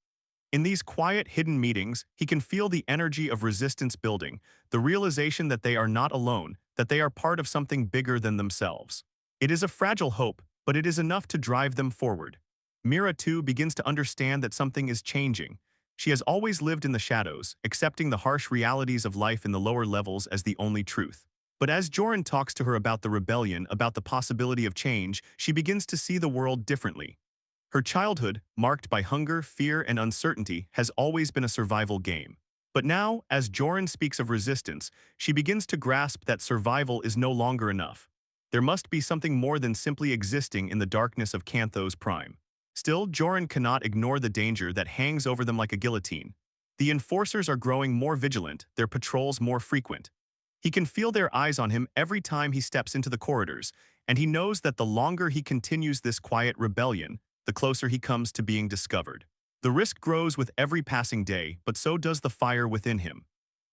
In these quiet, hidden meetings, he can feel the energy of resistance building, the realization that they are not alone, that they are part of something bigger than themselves. It is a fragile hope, but it is enough to drive them forward. Mira, too, begins to understand that something is changing. She has always lived in the shadows, accepting the harsh realities of life in the lower levels as the only truth. But as Joran talks to her about the rebellion, about the possibility of change, she begins to see the world differently. Her childhood, marked by hunger, fear, and uncertainty, has always been a survival game. But now, as Joran speaks of resistance, she begins to grasp that survival is no longer enough. There must be something more than simply existing in the darkness of Canthos Prime. Still, Joran cannot ignore the danger that hangs over them like a guillotine. The enforcers are growing more vigilant, their patrols more frequent. He can feel their eyes on him every time he steps into the corridors, and he knows that the longer he continues this quiet rebellion, the closer he comes to being discovered. The risk grows with every passing day, but so does the fire within him.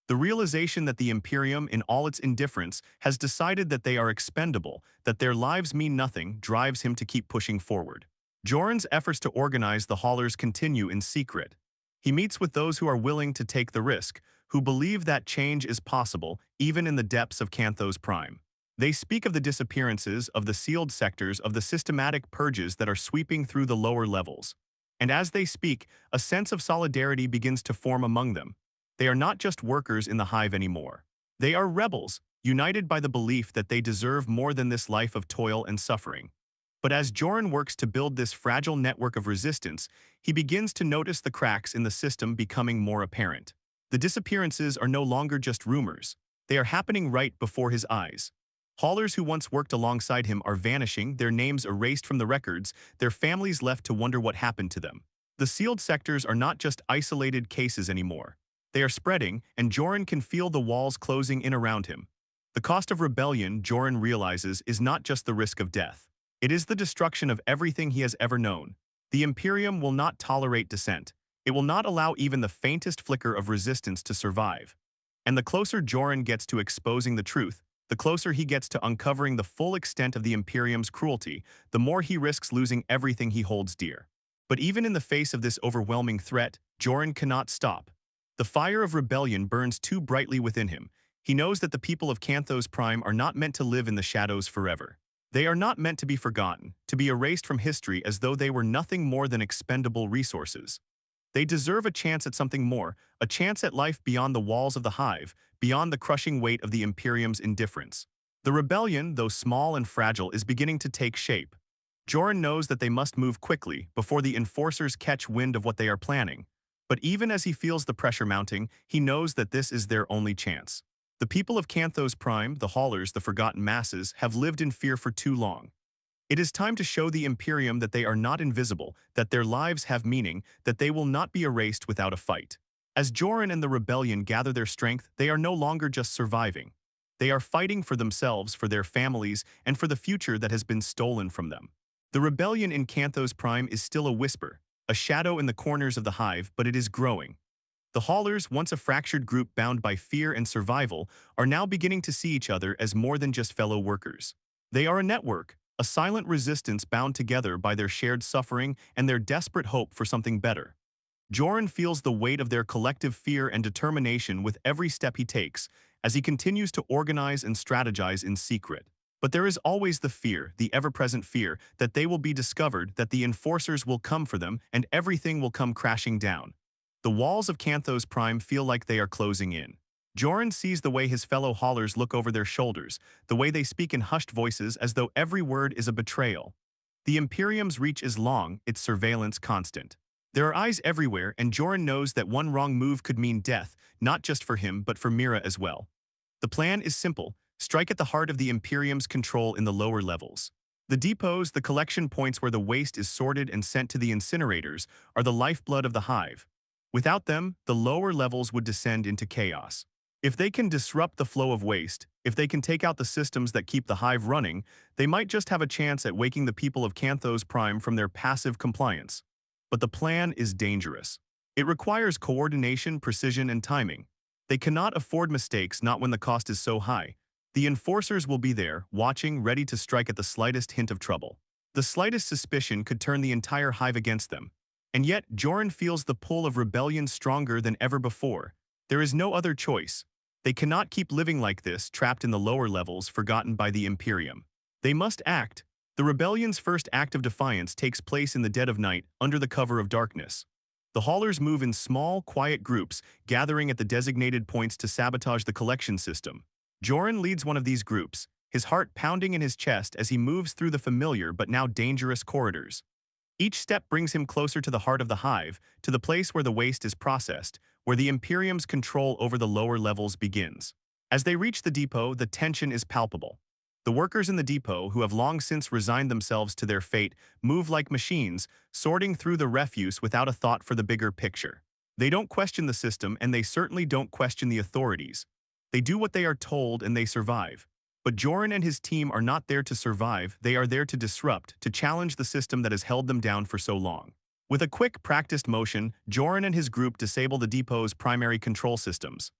The realization that the Imperium, in all its indifference, has decided that they are expendable, that their lives mean nothing, drives him to keep pushing forward. Joran's efforts to organize the haulers continue in secret. He meets with those who are willing to take the risk, who believe that change is possible, even in the depths of Canthos Prime. They speak of the disappearances, of the sealed sectors, of the systematic purges that are sweeping through the lower levels. And as they speak, a sense of solidarity begins to form among them. They are not just workers in the hive anymore. They are rebels, united by the belief that they deserve more than this life of toil and suffering. But as Joran works to build this fragile network of resistance, he begins to notice the cracks in the system becoming more apparent. The disappearances are no longer just rumors. They are happening right before his eyes. Haulers who once worked alongside him are vanishing, their names erased from the records, their families left to wonder what happened to them. The sealed sectors are not just isolated cases anymore. They are spreading, and Joran can feel the walls closing in around him. The cost of rebellion, Joran realizes, is not just the risk of death. It is the destruction of everything he has ever known. The Imperium will not tolerate dissent. It will not allow even the faintest flicker of resistance to survive. And the closer Joran gets to exposing the truth, the closer he gets to uncovering the full extent of the Imperium's cruelty, the more he risks losing everything he holds dear. But even in the face of this overwhelming threat, Joran cannot stop. The fire of rebellion burns too brightly within him. He knows that the people of Canthos Prime are not meant to live in the shadows forever. They are not meant to be forgotten, to be erased from history as though they were nothing more than expendable resources. They deserve a chance at something more, a chance at life beyond the walls of the hive, beyond the crushing weight of the Imperium's indifference. The rebellion, though small and fragile, is beginning to take shape. Joran knows that they must move quickly before the enforcers catch wind of what they are planning. But even as he feels the pressure mounting, he knows that this is their only chance. The people of Canthos Prime, the Haulers, the Forgotten Masses, have lived in fear for too long. It is time to show the Imperium that they are not invisible, that their lives have meaning, that they will not be erased without a fight. As Joran and the rebellion gather their strength, they are no longer just surviving. They are fighting for themselves, for their families, and for the future that has been stolen from them. The rebellion in Canthos Prime is still a whisper, a shadow in the corners of the Hive, but it is growing. The Haulers, once a fractured group bound by fear and survival, are now beginning to see each other as more than just fellow workers. They are a network, a silent resistance bound together by their shared suffering and their desperate hope for something better. Joran feels the weight of their collective fear and determination with every step he takes as he continues to organize and strategize in secret. But there is always the fear, the ever-present fear, that they will be discovered, that the enforcers will come for them, and everything will come crashing down. The walls of Canthos Prime feel like they are closing in. Joran sees the way his fellow haulers look over their shoulders, the way they speak in hushed voices as though every word is a betrayal. The Imperium's reach is long, its surveillance constant. There are eyes everywhere, and Joran knows that one wrong move could mean death, not just for him but for Mira as well. The plan is simple: strike at the heart of the Imperium's control in the lower levels. The depots, the collection points where the waste is sorted and sent to the incinerators, are the lifeblood of the Hive. Without them, the lower levels would descend into chaos. If they can disrupt the flow of waste, if they can take out the systems that keep the Hive running, they might just have a chance at waking the people of Canthos Prime from their passive compliance. But the plan is dangerous. It requires coordination, precision, and timing. They cannot afford mistakes, not when the cost is so high. The enforcers will be there, watching, ready to strike at the slightest hint of trouble. The slightest suspicion could turn the entire Hive against them. And yet, Joran feels the pull of rebellion stronger than ever before. There is no other choice. They cannot keep living like this, trapped in the lower levels, forgotten by the Imperium. They must act. The rebellion's first act of defiance takes place in the dead of night, under the cover of darkness. The haulers move in small, quiet groups, gathering at the designated points to sabotage the collection system. Joran leads one of these groups, his heart pounding in his chest as he moves through the familiar but now dangerous corridors. Each step brings him closer to the heart of the Hive, to the place where the waste is processed, where the Imperium's control over the lower levels begins. As they reach the depot, the tension is palpable. The workers in the depot, who have long since resigned themselves to their fate, move like machines, sorting through the refuse without a thought for the bigger picture. They don't question the system, and they certainly don't question the authorities. They do what they are told and they survive. But Joran and his team are not there to survive, they are there to disrupt, to challenge the system that has held them down for so long. With a quick, practiced motion, Joran and his group disable the depot's primary control systems.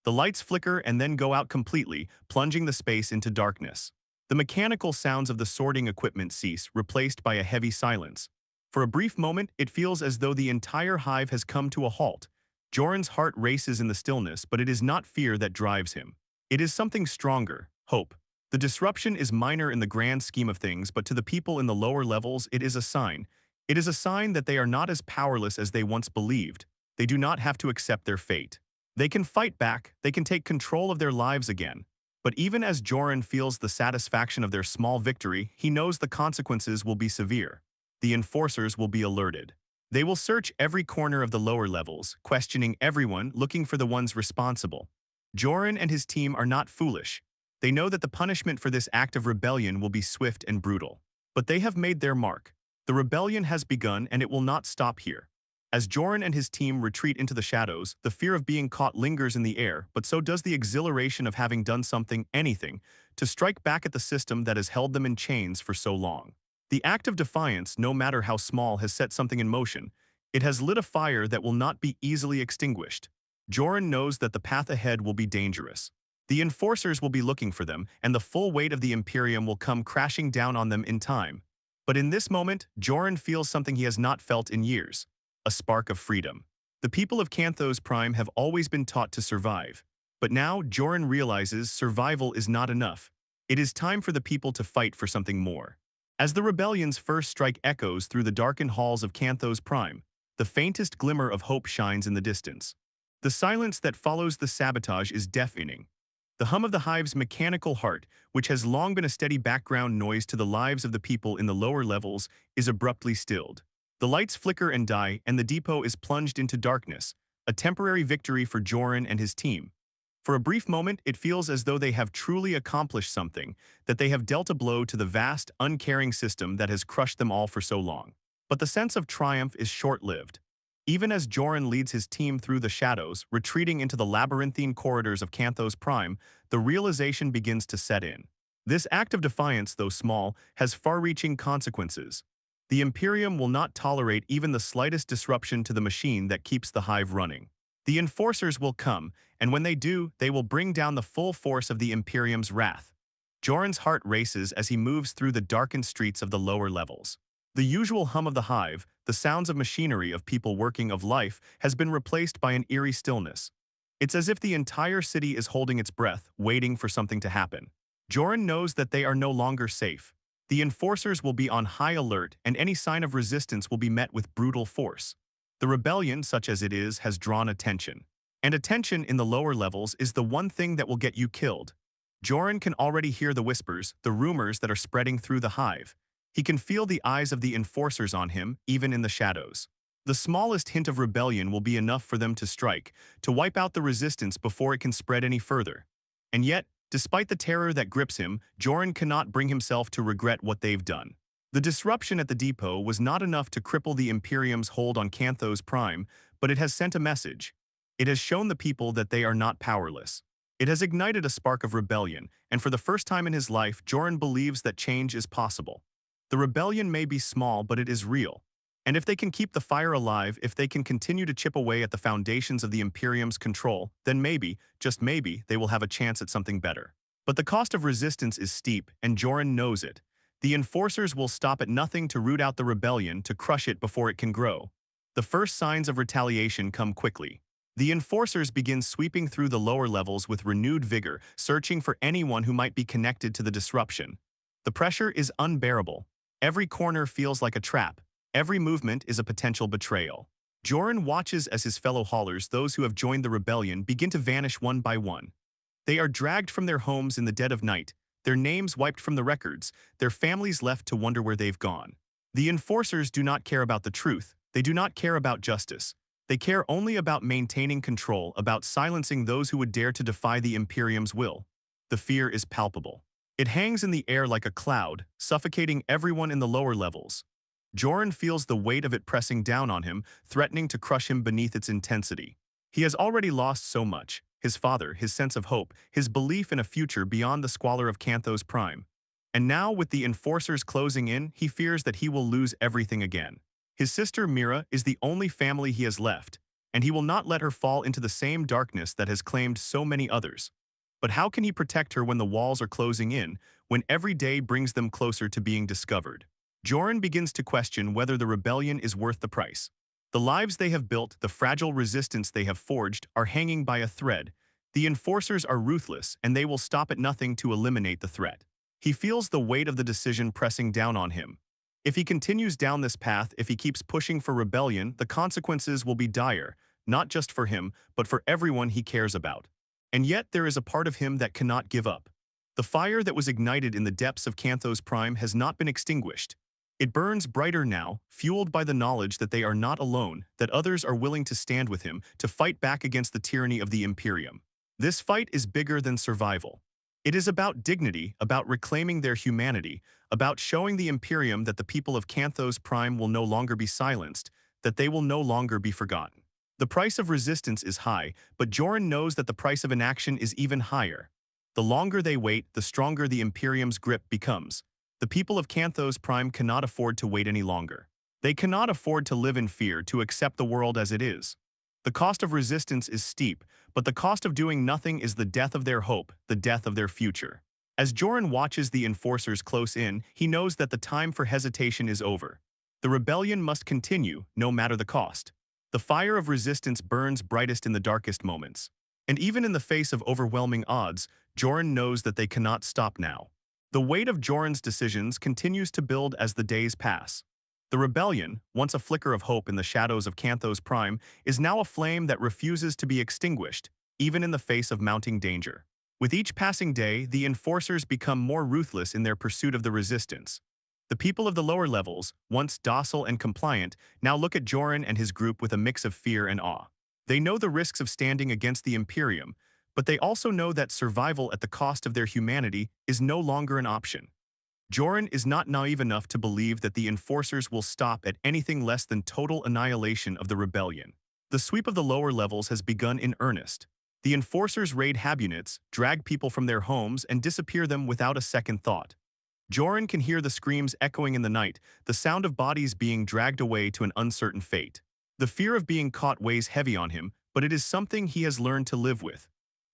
The lights flicker and then go out completely, plunging the space into darkness. The mechanical sounds of the sorting equipment cease, replaced by a heavy silence. For a brief moment, it feels as though the entire Hive has come to a halt. Joran's heart races in the stillness, but it is not fear that drives him. It is something stronger: hope. The disruption is minor in the grand scheme of things, but to the people in the lower levels, it is a sign. It is a sign that they are not as powerless as they once believed. They do not have to accept their fate. They can fight back, they can take control of their lives again. But even as Joran feels the satisfaction of their small victory, he knows the consequences will be severe. The enforcers will be alerted. They will search every corner of the lower levels, questioning everyone, looking for the ones responsible. Joran and his team are not foolish. They know that the punishment for this act of rebellion will be swift and brutal. But they have made their mark. The rebellion has begun, and it will not stop here. As Joran and his team retreat into the shadows, the fear of being caught lingers in the air, but so does the exhilaration of having done something, anything, to strike back at the system that has held them in chains for so long. The act of defiance, no matter how small, has set something in motion. It has lit a fire that will not be easily extinguished. Joran knows that the path ahead will be dangerous. The enforcers will be looking for them, and the full weight of the Imperium will come crashing down on them in time. But in this moment, Joran feels something he has not felt in years: a spark of freedom. The people of Canthos Prime have always been taught to survive. But now, Joran realizes survival is not enough. It is time for the people to fight for something more. As the rebellion's first strike echoes through the darkened halls of Canthos Prime, the faintest glimmer of hope shines in the distance. The silence that follows the sabotage is deafening. The hum of the hive's mechanical heart, which has long been a steady background noise to the lives of the people in the lower levels, is abruptly stilled. The lights flicker and die, and the depot is plunged into darkness, a temporary victory for Joran and his team. For a brief moment, it feels as though they have truly accomplished something, that they have dealt a blow to the vast, uncaring system that has crushed them all for so long. But the sense of triumph is short-lived. Even as Joran leads his team through the shadows, retreating into the labyrinthine corridors of Canthos Prime, the realization begins to set in. This act of defiance, though small, has far-reaching consequences. The Imperium will not tolerate even the slightest disruption to the machine that keeps the hive running. The enforcers will come, and when they do, they will bring down the full force of the Imperium's wrath. Joran's heart races as he moves through the darkened streets of the lower levels. The usual hum of the hive, the sounds of machinery of people working of life, has been replaced by an eerie stillness. It's as if the entire city is holding its breath, waiting for something to happen. Joran knows that they are no longer safe. The enforcers will be on high alert, and any sign of resistance will be met with brutal force. The rebellion, such as it is, has drawn attention. And attention in the lower levels is the one thing that will get you killed. Joran can already hear the whispers, the rumors that are spreading through the hive. He can feel the eyes of the enforcers on him, even in the shadows. The smallest hint of rebellion will be enough for them to strike, to wipe out the resistance before it can spread any further. And yet, despite the terror that grips him, Joran cannot bring himself to regret what they've done. The disruption at the depot was not enough to cripple the Imperium's hold on Canthos Prime, but it has sent a message. It has shown the people that they are not powerless. It has ignited a spark of rebellion, and for the first time in his life, Joran believes that change is possible. The rebellion may be small, but it is real. And if they can keep the fire alive, if they can continue to chip away at the foundations of the Imperium's control, then maybe, just maybe, they will have a chance at something better. But the cost of resistance is steep, and Joran knows it. The enforcers will stop at nothing to root out the rebellion, to crush it before it can grow. The first signs of retaliation come quickly. The enforcers begin sweeping through the lower levels with renewed vigor, searching for anyone who might be connected to the disruption. The pressure is unbearable. Every corner feels like a trap. Every movement is a potential betrayal. Joran watches as his fellow haulers, those who have joined the rebellion, begin to vanish one by one. They are dragged from their homes in the dead of night, their names wiped from the records, their families left to wonder where they've gone. The enforcers do not care about the truth. They do not care about justice. They care only about maintaining control, about silencing those who would dare to defy the Imperium's will. The fear is palpable. It hangs in the air like a cloud, suffocating everyone in the lower levels. Joran feels the weight of it pressing down on him, threatening to crush him beneath its intensity. He has already lost so much: his father, his sense of hope, his belief in a future beyond the squalor of Canthos Prime. And now, with the enforcers closing in, he fears that he will lose everything again. His sister Mira is the only family he has left, and he will not let her fall into the same darkness that has claimed so many others. But how can he protect her when the walls are closing in, when every day brings them closer to being discovered? Joran begins to question whether the rebellion is worth the price. The lives they have built, the fragile resistance they have forged, are hanging by a thread. The enforcers are ruthless, and they will stop at nothing to eliminate the threat. He feels the weight of the decision pressing down on him. If he continues down this path, if he keeps pushing for rebellion, the consequences will be dire, not just for him, but for everyone he cares about. And yet there is a part of him that cannot give up. The fire that was ignited in the depths of Canthos Prime has not been extinguished. It burns brighter now, fueled by the knowledge that they are not alone, that others are willing to stand with him, to fight back against the tyranny of the Imperium. This fight is bigger than survival. It is about dignity, about reclaiming their humanity, about showing the Imperium that the people of Canthos Prime will no longer be silenced, that they will no longer be forgotten. The price of resistance is high, but Joran knows that the price of inaction is even higher. The longer they wait, the stronger the Imperium's grip becomes. The people of Canthos Prime cannot afford to wait any longer. They cannot afford to live in fear, to accept the world as it is. The cost of resistance is steep, but the cost of doing nothing is the death of their hope, the death of their future. As Joran watches the enforcers close in, he knows that the time for hesitation is over. The rebellion must continue, no matter the cost. The fire of resistance burns brightest in the darkest moments. And even in the face of overwhelming odds, Joran knows that they cannot stop now. The weight of Joran's decisions continues to build as the days pass. The rebellion, once a flicker of hope in the shadows of Canthos Prime, is now a flame that refuses to be extinguished, even in the face of mounting danger. With each passing day, the enforcers become more ruthless in their pursuit of the resistance. The people of the lower levels, once docile and compliant, now look at Joran and his group with a mix of fear and awe. They know the risks of standing against the Imperium, but they also know that survival at the cost of their humanity is no longer an option. Joran is not naive enough to believe that the enforcers will stop at anything less than total annihilation of the rebellion. The sweep of the lower levels has begun in earnest. The enforcers raid habunits, drag people from their homes, and disappear them without a second thought. Joran can hear the screams echoing in the night, the sound of bodies being dragged away to an uncertain fate. The fear of being caught weighs heavy on him, but it is something he has learned to live with.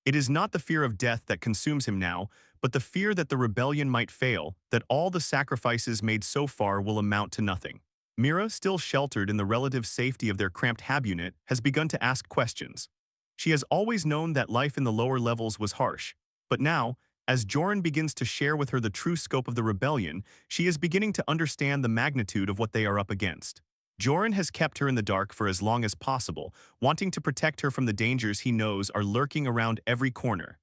It is not the fear of death that consumes him now, but the fear that the rebellion might fail, that all the sacrifices made so far will amount to nothing. Mira, still sheltered in the relative safety of their cramped habunit, has begun to ask questions. She has always known that life in the lower levels was harsh, but now, as Joran begins to share with her the true scope of the rebellion, she is beginning to understand the magnitude of what they are up against. Joran has kept her in the dark for as long as possible, wanting to protect her from the dangers he knows are lurking around every corner.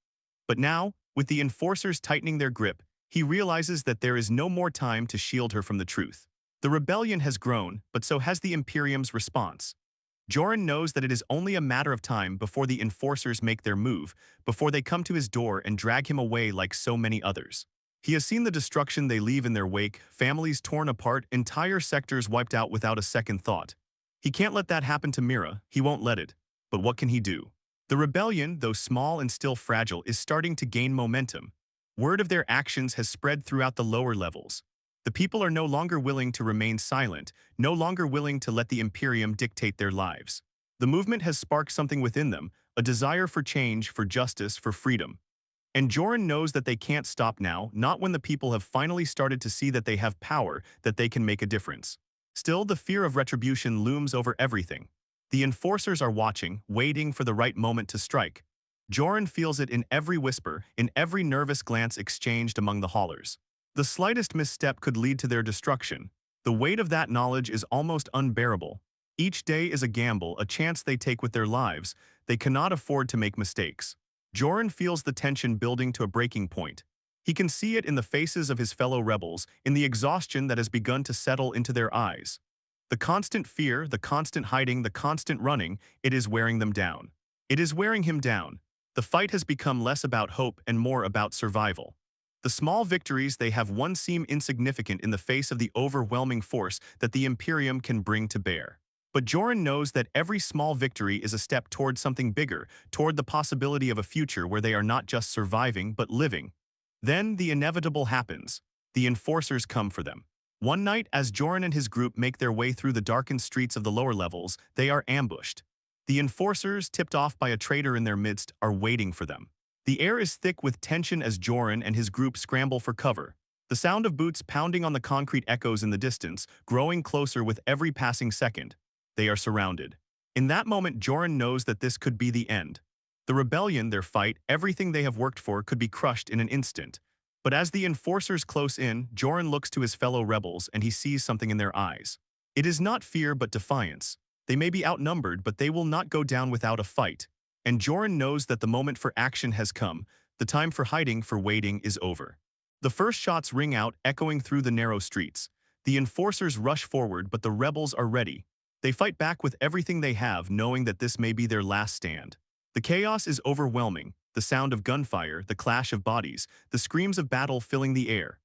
But now, with the enforcers tightening their grip, he realizes that there is no more time to shield her from the truth. The rebellion has grown, but so has the Imperium's response. Joran knows that it is only a matter of time before the enforcers make their move, before they come to his door and drag him away like so many others. He has seen the destruction they leave in their wake, families torn apart, entire sectors wiped out without a second thought. He can't let that happen to Mira, he won't let it. But what can he do? The rebellion, though small and still fragile, is starting to gain momentum. Word of their actions has spread throughout the lower levels. The people are no longer willing to remain silent, no longer willing to let the Imperium dictate their lives. The movement has sparked something within them, a desire for change, for justice, for freedom. And Joran knows that they can't stop now, not when the people have finally started to see that they have power, that they can make a difference. Still, the fear of retribution looms over everything. The enforcers are watching, waiting for the right moment to strike. Joran feels it in every whisper, in every nervous glance exchanged among the haulers. The slightest misstep could lead to their destruction. The weight of that knowledge is almost unbearable. Each day is a gamble, a chance they take with their lives. They cannot afford to make mistakes. Joran feels the tension building to a breaking point. He can see it in the faces of his fellow rebels, in the exhaustion that has begun to settle into their eyes. The constant fear, the constant hiding, the constant running, it is wearing them down. It is wearing him down. The fight has become less about hope and more about survival. The small victories they have won seem insignificant in the face of the overwhelming force that the Imperium can bring to bear. But Joran knows that every small victory is a step toward something bigger, toward the possibility of a future where they are not just surviving but living. Then the inevitable happens. The enforcers come for them. One night, as Joran and his group make their way through the darkened streets of the lower levels, they are ambushed. The enforcers, tipped off by a traitor in their midst, are waiting for them. The air is thick with tension as Joran and his group scramble for cover. The sound of boots pounding on the concrete echoes in the distance, growing closer with every passing second. They are surrounded. In that moment, Joran knows that this could be the end. The rebellion, their fight, everything they have worked for could be crushed in an instant. But as the enforcers close in, Joran looks to his fellow rebels and he sees something in their eyes. It is not fear but defiance. They may be outnumbered, but they will not go down without a fight. And Joran knows that the moment for action has come. The time for hiding, for waiting, is over. The first shots ring out, echoing through the narrow streets. The enforcers rush forward, but the rebels are ready. They fight back with everything they have, knowing that this may be their last stand. The chaos is overwhelming, the sound of gunfire, the clash of bodies, the screams of battle filling the air.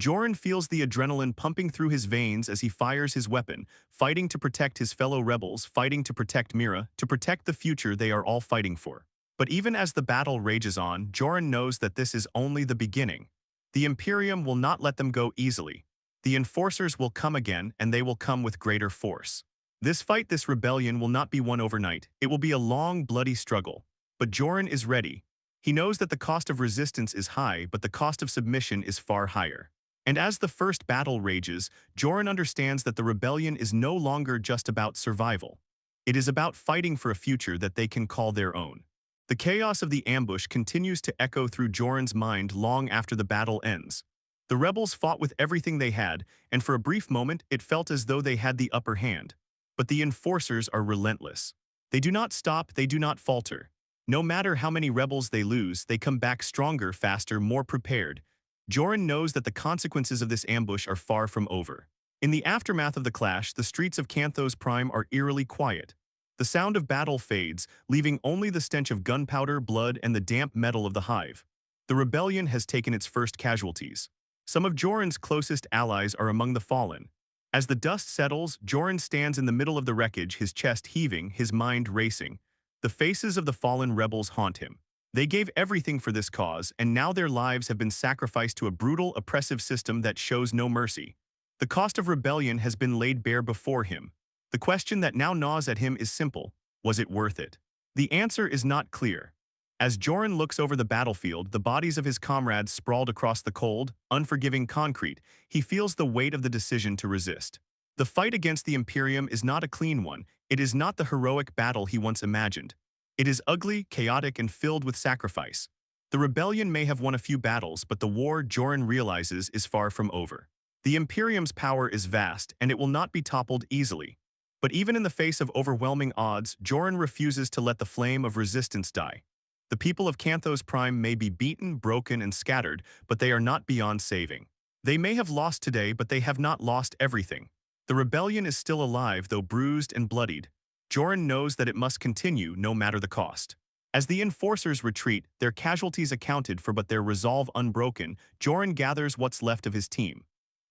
Joran feels the adrenaline pumping through his veins as he fires his weapon, fighting to protect his fellow rebels, fighting to protect Mira, to protect the future they are all fighting for. But even as the battle rages on, Joran knows that this is only the beginning. The Imperium will not let them go easily. The enforcers will come again, and they will come with greater force. This fight, this rebellion, will not be won overnight. It will be a long, bloody struggle. But Joran is ready. He knows that the cost of resistance is high, but the cost of submission is far higher. And as the first battle rages, Joran understands that the rebellion is no longer just about survival. It is about fighting for a future that they can call their own. The chaos of the ambush continues to echo through Joran's mind long after the battle ends. The rebels fought with everything they had, and for a brief moment it felt as though they had the upper hand. But the enforcers are relentless. They do not stop, they do not falter. No matter how many rebels they lose, they come back stronger, faster, more prepared. Joran knows that the consequences of this ambush are far from over. In the aftermath of the clash, the streets of Canthos Prime are eerily quiet. The sound of battle fades, leaving only the stench of gunpowder, blood, and the damp metal of the hive. The rebellion has taken its first casualties. Some of Joran's closest allies are among the fallen. As the dust settles, Joran stands in the middle of the wreckage, his chest heaving, his mind racing. The faces of the fallen rebels haunt him. They gave everything for this cause, and now their lives have been sacrificed to a brutal, oppressive system that shows no mercy. The cost of rebellion has been laid bare before him. The question that now gnaws at him is simple: was it worth it? The answer is not clear. As Joran looks over the battlefield, the bodies of his comrades sprawled across the cold, unforgiving concrete, he feels the weight of the decision to resist. The fight against the Imperium is not a clean one. It is not the heroic battle he once imagined. It is ugly, chaotic, and filled with sacrifice. The rebellion may have won a few battles, but the war, Joran realizes, is far from over. The Imperium's power is vast, and it will not be toppled easily. But even in the face of overwhelming odds, Joran refuses to let the flame of resistance die. The people of Canthos Prime may be beaten, broken, and scattered, but they are not beyond saving. They may have lost today, but they have not lost everything. The rebellion is still alive, though bruised and bloodied. Joran knows that it must continue, no matter the cost. As the enforcers retreat, their casualties accounted for but their resolve unbroken, Joran gathers what's left of his team.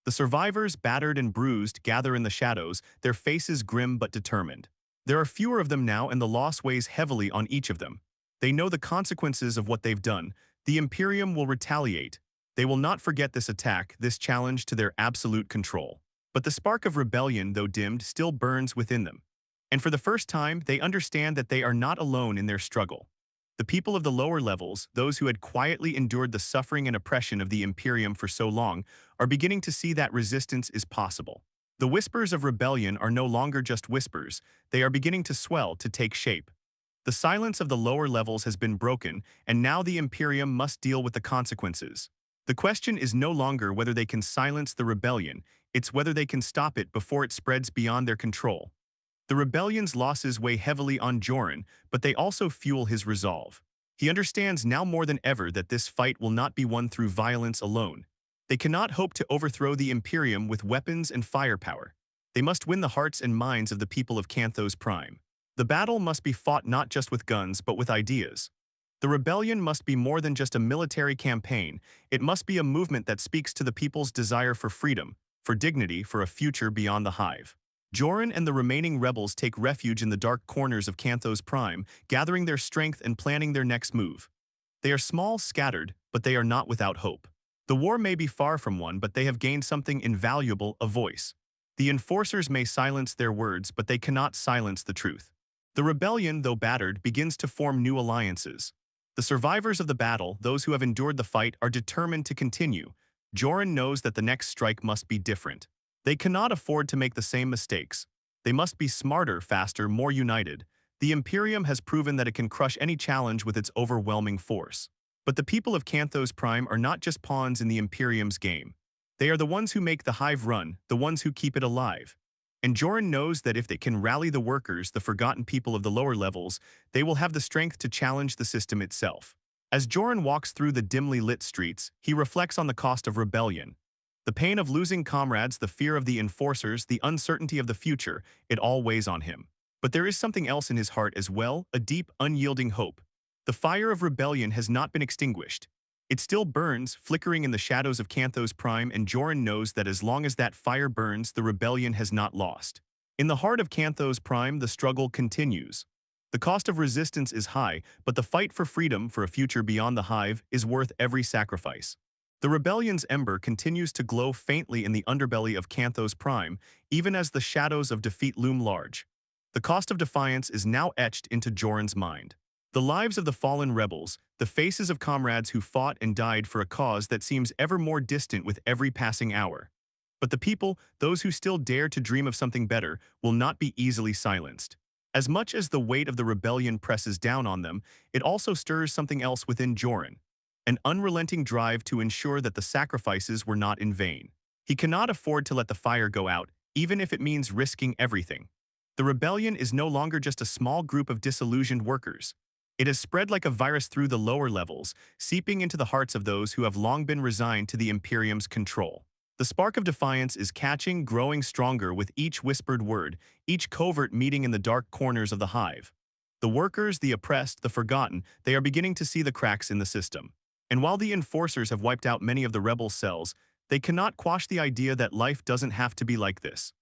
The survivors, battered and bruised, gather in the shadows, their faces grim but determined. There are fewer of them now, and the loss weighs heavily on each of them. They know the consequences of what they've done. The Imperium will retaliate. They will not forget this attack, this challenge to their absolute control. But the spark of rebellion, though dimmed, still burns within them. And for the first time, they understand that they are not alone in their struggle. The people of the lower levels, those who had quietly endured the suffering and oppression of the Imperium for so long, are beginning to see that resistance is possible. The whispers of rebellion are no longer just whispers, they are beginning to swell, to take shape. The silence of the lower levels has been broken, and now the Imperium must deal with the consequences. The question is no longer whether they can silence the rebellion, it's whether they can stop it before it spreads beyond their control. The rebellion's losses weigh heavily on Joran, but they also fuel his resolve. He understands now more than ever that this fight will not be won through violence alone. They cannot hope to overthrow the Imperium with weapons and firepower. They must win the hearts and minds of the people of Canthos Prime. The battle must be fought not just with guns, but with ideas. The rebellion must be more than just a military campaign. It must be a movement that speaks to the people's desire for freedom, for dignity, for a future beyond the hive. Joran and the remaining rebels take refuge in the dark corners of Canthos Prime, gathering their strength and planning their next move. They are small, scattered, but they are not without hope. The war may be far from won, but they have gained something invaluable: a voice. The enforcers may silence their words, but they cannot silence the truth. The rebellion, though battered, begins to form new alliances. The survivors of the battle, those who have endured the fight, are determined to continue. Joran knows that the next strike must be different. They cannot afford to make the same mistakes. They must be smarter, faster, more united. The Imperium has proven that it can crush any challenge with its overwhelming force. But the people of Canthos Prime are not just pawns in the Imperium's game. They are the ones who make the hive run, the ones who keep it alive. And Joran knows that if they can rally the workers, the forgotten people of the lower levels, they will have the strength to challenge the system itself. As Joran walks through the dimly lit streets, he reflects on the cost of rebellion. The pain of losing comrades, the fear of the enforcers, the uncertainty of the future, it all weighs on him. But there is something else in his heart as well, a deep, unyielding hope. The fire of rebellion has not been extinguished. It still burns, flickering in the shadows of Canthos Prime, and Joran knows that as long as that fire burns, the rebellion has not lost. In the heart of Canthos Prime, the struggle continues. The cost of resistance is high, but the fight for freedom, for a future beyond the hive, is worth every sacrifice. The rebellion's ember continues to glow faintly in the underbelly of Canthos Prime, even as the shadows of defeat loom large. The cost of defiance is now etched into Joran's mind. The lives of the fallen rebels, the faces of comrades who fought and died for a cause that seems ever more distant with every passing hour. But the people, those who still dare to dream of something better, will not be easily silenced. As much as the weight of the rebellion presses down on them, it also stirs something else within Joran. An unrelenting drive to ensure that the sacrifices were not in vain. He cannot afford to let the fire go out, even if it means risking everything. The rebellion is no longer just a small group of disillusioned workers. It has spread like a virus through the lower levels, seeping into the hearts of those who have long been resigned to the Imperium's control. The spark of defiance is catching, growing stronger with each whispered word, each covert meeting in the dark corners of the hive. The workers, the oppressed, the forgotten, they are beginning to see the cracks in the system. And while the enforcers have wiped out many of the rebel cells, they cannot quash the idea that life doesn't have to be like this.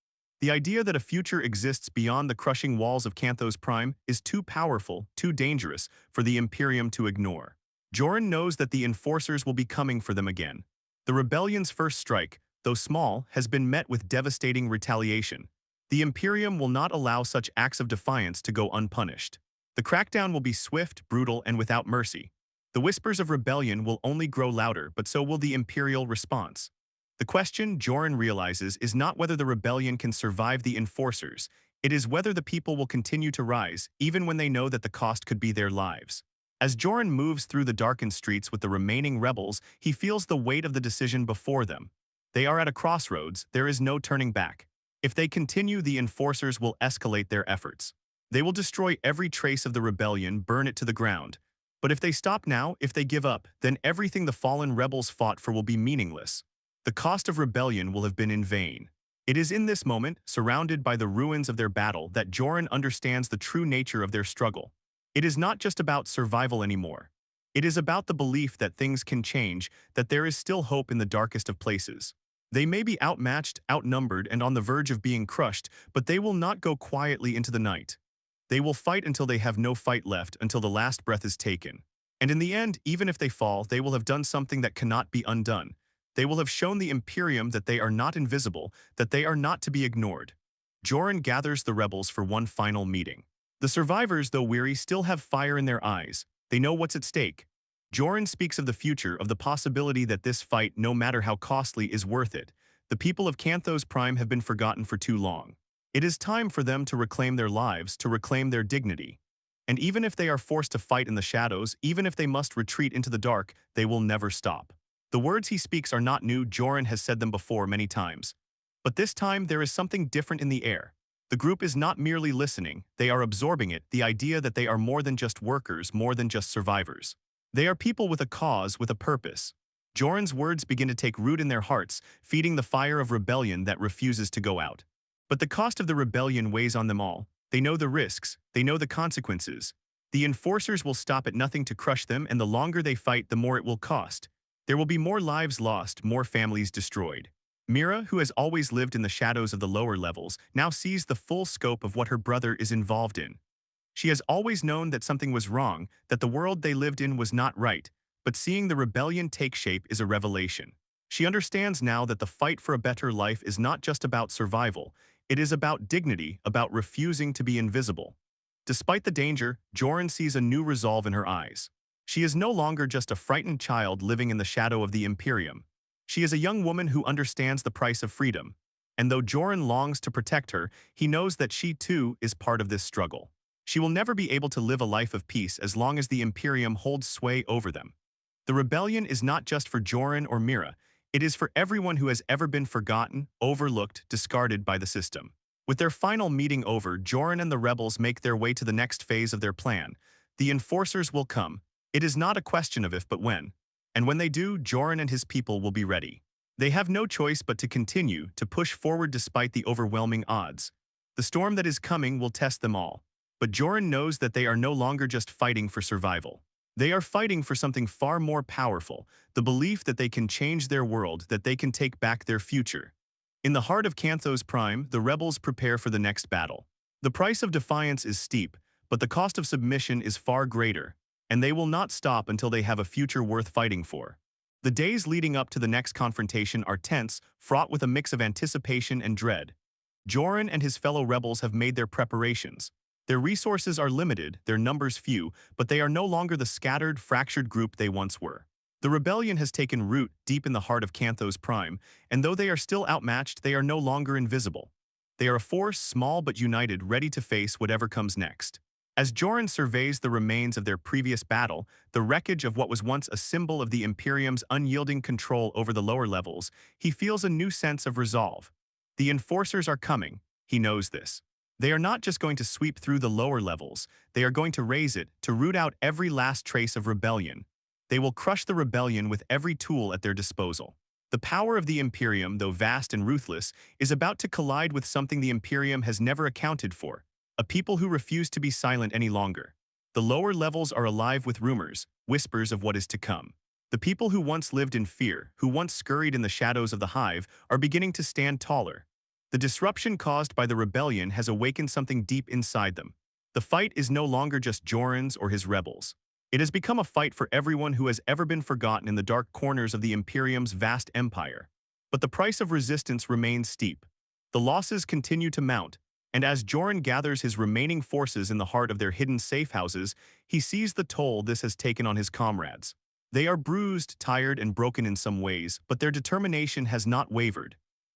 The idea that a future exists beyond the crushing walls of Canthos Prime is too powerful, too dangerous, for the Imperium to ignore. Joran knows that the enforcers will be coming for them again. The rebellion's first strike, though small, has been met with devastating retaliation. The Imperium will not allow such acts of defiance to go unpunished. The crackdown will be swift, brutal, and without mercy. The whispers of rebellion will only grow louder, but so will the Imperial response. The question, Joran realizes, is not whether the rebellion can survive the enforcers. It is whether the people will continue to rise, even when they know that the cost could be their lives. As Joran moves through the darkened streets with the remaining rebels, he feels the weight of the decision before them. They are at a crossroads, there is no turning back. If they continue, the enforcers will escalate their efforts. They will destroy every trace of the rebellion, burn it to the ground. But if they stop now, if they give up, then everything the fallen rebels fought for will be meaningless. The cost of rebellion will have been in vain. It is in this moment, surrounded by the ruins of their battle, that Joran understands the true nature of their struggle. It is not just about survival anymore. It is about the belief that things can change, that there is still hope in the darkest of places. They may be outmatched, outnumbered, and on the verge of being crushed, but they will not go quietly into the night. They will fight until they have no fight left, until the last breath is taken. And in the end, even if they fall, they will have done something that cannot be undone. They will have shown the Imperium that they are not invisible, that they are not to be ignored. Joran gathers the rebels for one final meeting. The survivors, though weary, still have fire in their eyes. They know what's at stake. Joran speaks of the future, of the possibility that this fight, no matter how costly, is worth it. The people of Canthos Prime have been forgotten for too long. It is time for them to reclaim their lives, to reclaim their dignity. And even if they are forced to fight in the shadows, even if they must retreat into the dark, they will never stop. The words he speaks are not new, Joran has said them before many times. But this time there is something different in the air. The group is not merely listening, they are absorbing it, the idea that they are more than just workers, more than just survivors. They are people with a cause, with a purpose. Joran's words begin to take root in their hearts, feeding the fire of rebellion that refuses to go out. But the cost of the rebellion weighs on them all. They know the risks, they know the consequences. The enforcers will stop at nothing to crush them, and the longer they fight, the more it will cost. There will be more lives lost, more families destroyed. Mira, who has always lived in the shadows of the lower levels, now sees the full scope of what her brother is involved in. She has always known that something was wrong, that the world they lived in was not right, but seeing the rebellion take shape is a revelation. She understands now that the fight for a better life is not just about survival, it is about dignity, about refusing to be invisible. Despite the danger, Joran sees a new resolve in her eyes. She is no longer just a frightened child living in the shadow of the Imperium. She is a young woman who understands the price of freedom. And though Joran longs to protect her, he knows that she too is part of this struggle. She will never be able to live a life of peace as long as the Imperium holds sway over them. The rebellion is not just for Joran or Mira, it is for everyone who has ever been forgotten, overlooked, discarded by the system. With their final meeting over, Joran and the rebels make their way to the next phase of their plan. The enforcers will come. It is not a question of if but when. And when they do, Joran and his people will be ready. They have no choice but to continue, to push forward despite the overwhelming odds. The storm that is coming will test them all. But Joran knows that they are no longer just fighting for survival. They are fighting for something far more powerful, the belief that they can change their world, that they can take back their future. In the heart of Canthos Prime, the rebels prepare for the next battle. The price of defiance is steep, but the cost of submission is far greater, and they will not stop until they have a future worth fighting for. The days leading up to the next confrontation are tense, fraught with a mix of anticipation and dread. Joran and his fellow rebels have made their preparations. Their resources are limited, their numbers few, but they are no longer the scattered, fractured group they once were. The rebellion has taken root deep in the heart of Canthos Prime, and though they are still outmatched, they are no longer invisible. They are a force, small but united, ready to face whatever comes next. As Joran surveys the remains of their previous battle, the wreckage of what was once a symbol of the Imperium's unyielding control over the lower levels, he feels a new sense of resolve. The enforcers are coming, he knows this. They are not just going to sweep through the lower levels, they are going to raise it, to root out every last trace of rebellion. They will crush the rebellion with every tool at their disposal. The power of the Imperium, though vast and ruthless, is about to collide with something the Imperium has never accounted for, a people who refuse to be silent any longer. The lower levels are alive with rumors, whispers of what is to come. The people who once lived in fear, who once scurried in the shadows of the Hive, are beginning to stand taller. The disruption caused by the rebellion has awakened something deep inside them. The fight is no longer just Joran's or his rebels. It has become a fight for everyone who has ever been forgotten in the dark corners of the Imperium's vast empire. But the price of resistance remains steep. The losses continue to mount, and as Joran gathers his remaining forces in the heart of their hidden safe houses, he sees the toll this has taken on his comrades. They are bruised, tired, and broken in some ways, but their determination has not wavered.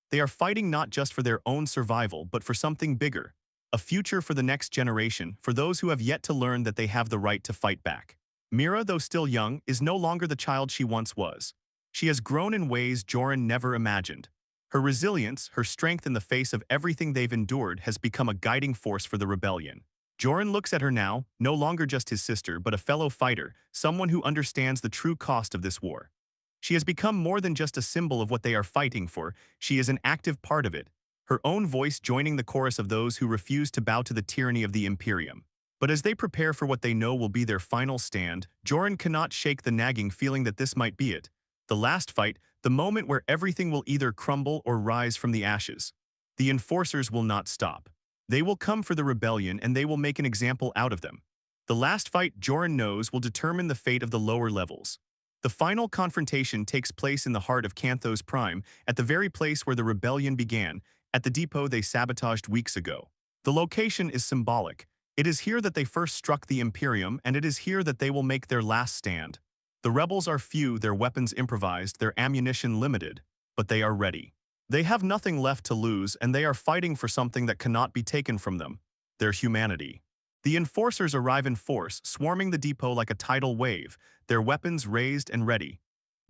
They are fighting not just for their own survival, but for something bigger, a future for the next generation, for those who have yet to learn that they have the right to fight back. Mira, though still young, is no longer the child she once was. She has grown in ways Joran never imagined. Her resilience, her strength in the face of everything they've endured, has become a guiding force for the rebellion. Joran looks at her now, no longer just his sister, but a fellow fighter, someone who understands the true cost of this war. She has become more than just a symbol of what they are fighting for, she is an active part of it, her own voice joining the chorus of those who refuse to bow to the tyranny of the Imperium. But as they prepare for what they know will be their final stand, Joran cannot shake the nagging feeling that this might be it. The last fight, the moment where everything will either crumble or rise from the ashes. The enforcers will not stop. They will come for the rebellion and they will make an example out of them. The last fight, Joran knows, will determine the fate of the lower levels. The final confrontation takes place in the heart of Canthos Prime, at the very place where the rebellion began, at the depot they sabotaged weeks ago. The location is symbolic. It is here that they first struck the Imperium, and it is here that they will make their last stand. The rebels are few, their weapons improvised, their ammunition limited, but they are ready. They have nothing left to lose, and they are fighting for something that cannot be taken from them: their humanity. The enforcers arrive in force, swarming the depot like a tidal wave, their weapons raised and ready.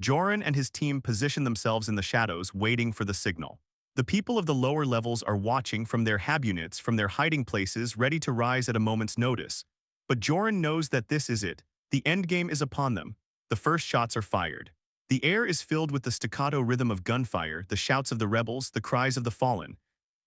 Joran and his team position themselves in the shadows, waiting for the signal. The people of the lower levels are watching from their hab units, from their hiding places, ready to rise at a moment's notice. But Joran knows that this is it. The endgame is upon them. The first shots are fired. The air is filled with the staccato rhythm of gunfire, the shouts of the rebels, the cries of the fallen.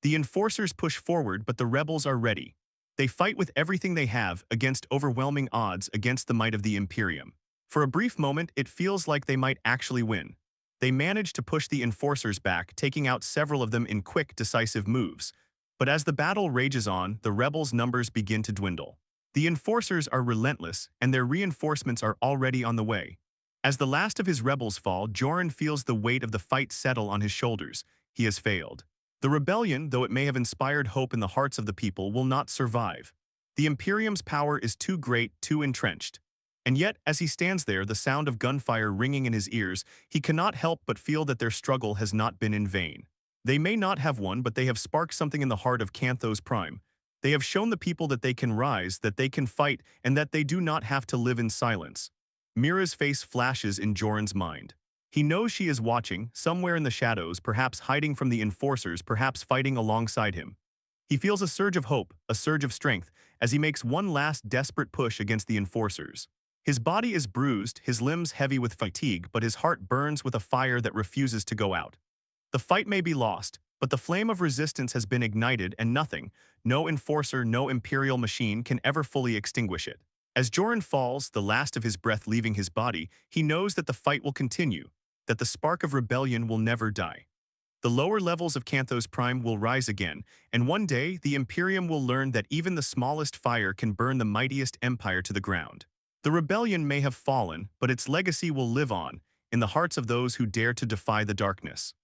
The enforcers push forward, but the rebels are ready. They fight with everything they have, against overwhelming odds, against the might of the Imperium. For a brief moment, it feels like they might actually win. They manage to push the enforcers back, taking out several of them in quick, decisive moves. But as the battle rages on, the rebels' numbers begin to dwindle. The enforcers are relentless, and their reinforcements are already on the way. As the last of his rebels fall, Joran feels the weight of the fight settle on his shoulders. He has failed. The rebellion, though it may have inspired hope in the hearts of the people, will not survive. The Imperium's power is too great, too entrenched. And yet, as he stands there, the sound of gunfire ringing in his ears, he cannot help but feel that their struggle has not been in vain. They may not have won, but they have sparked something in the heart of Canthos Prime. They have shown the people that they can rise, that they can fight, and that they do not have to live in silence. Mira's face flashes in Joran's mind. He knows she is watching, somewhere in the shadows, perhaps hiding from the enforcers, perhaps fighting alongside him. He feels a surge of hope, a surge of strength, as he makes one last desperate push against the enforcers. His body is bruised, his limbs heavy with fatigue, but his heart burns with a fire that refuses to go out. The fight may be lost, but the flame of resistance has been ignited, and nothing, no enforcer, no imperial machine, can ever fully extinguish it. As Joran falls, the last of his breath leaving his body, he knows that the fight will continue, that the spark of rebellion will never die. The lower levels of Canthos Prime will rise again, and one day the Imperium will learn that even the smallest fire can burn the mightiest empire to the ground. The rebellion may have fallen, but its legacy will live on, in the hearts of those who dare to defy the darkness.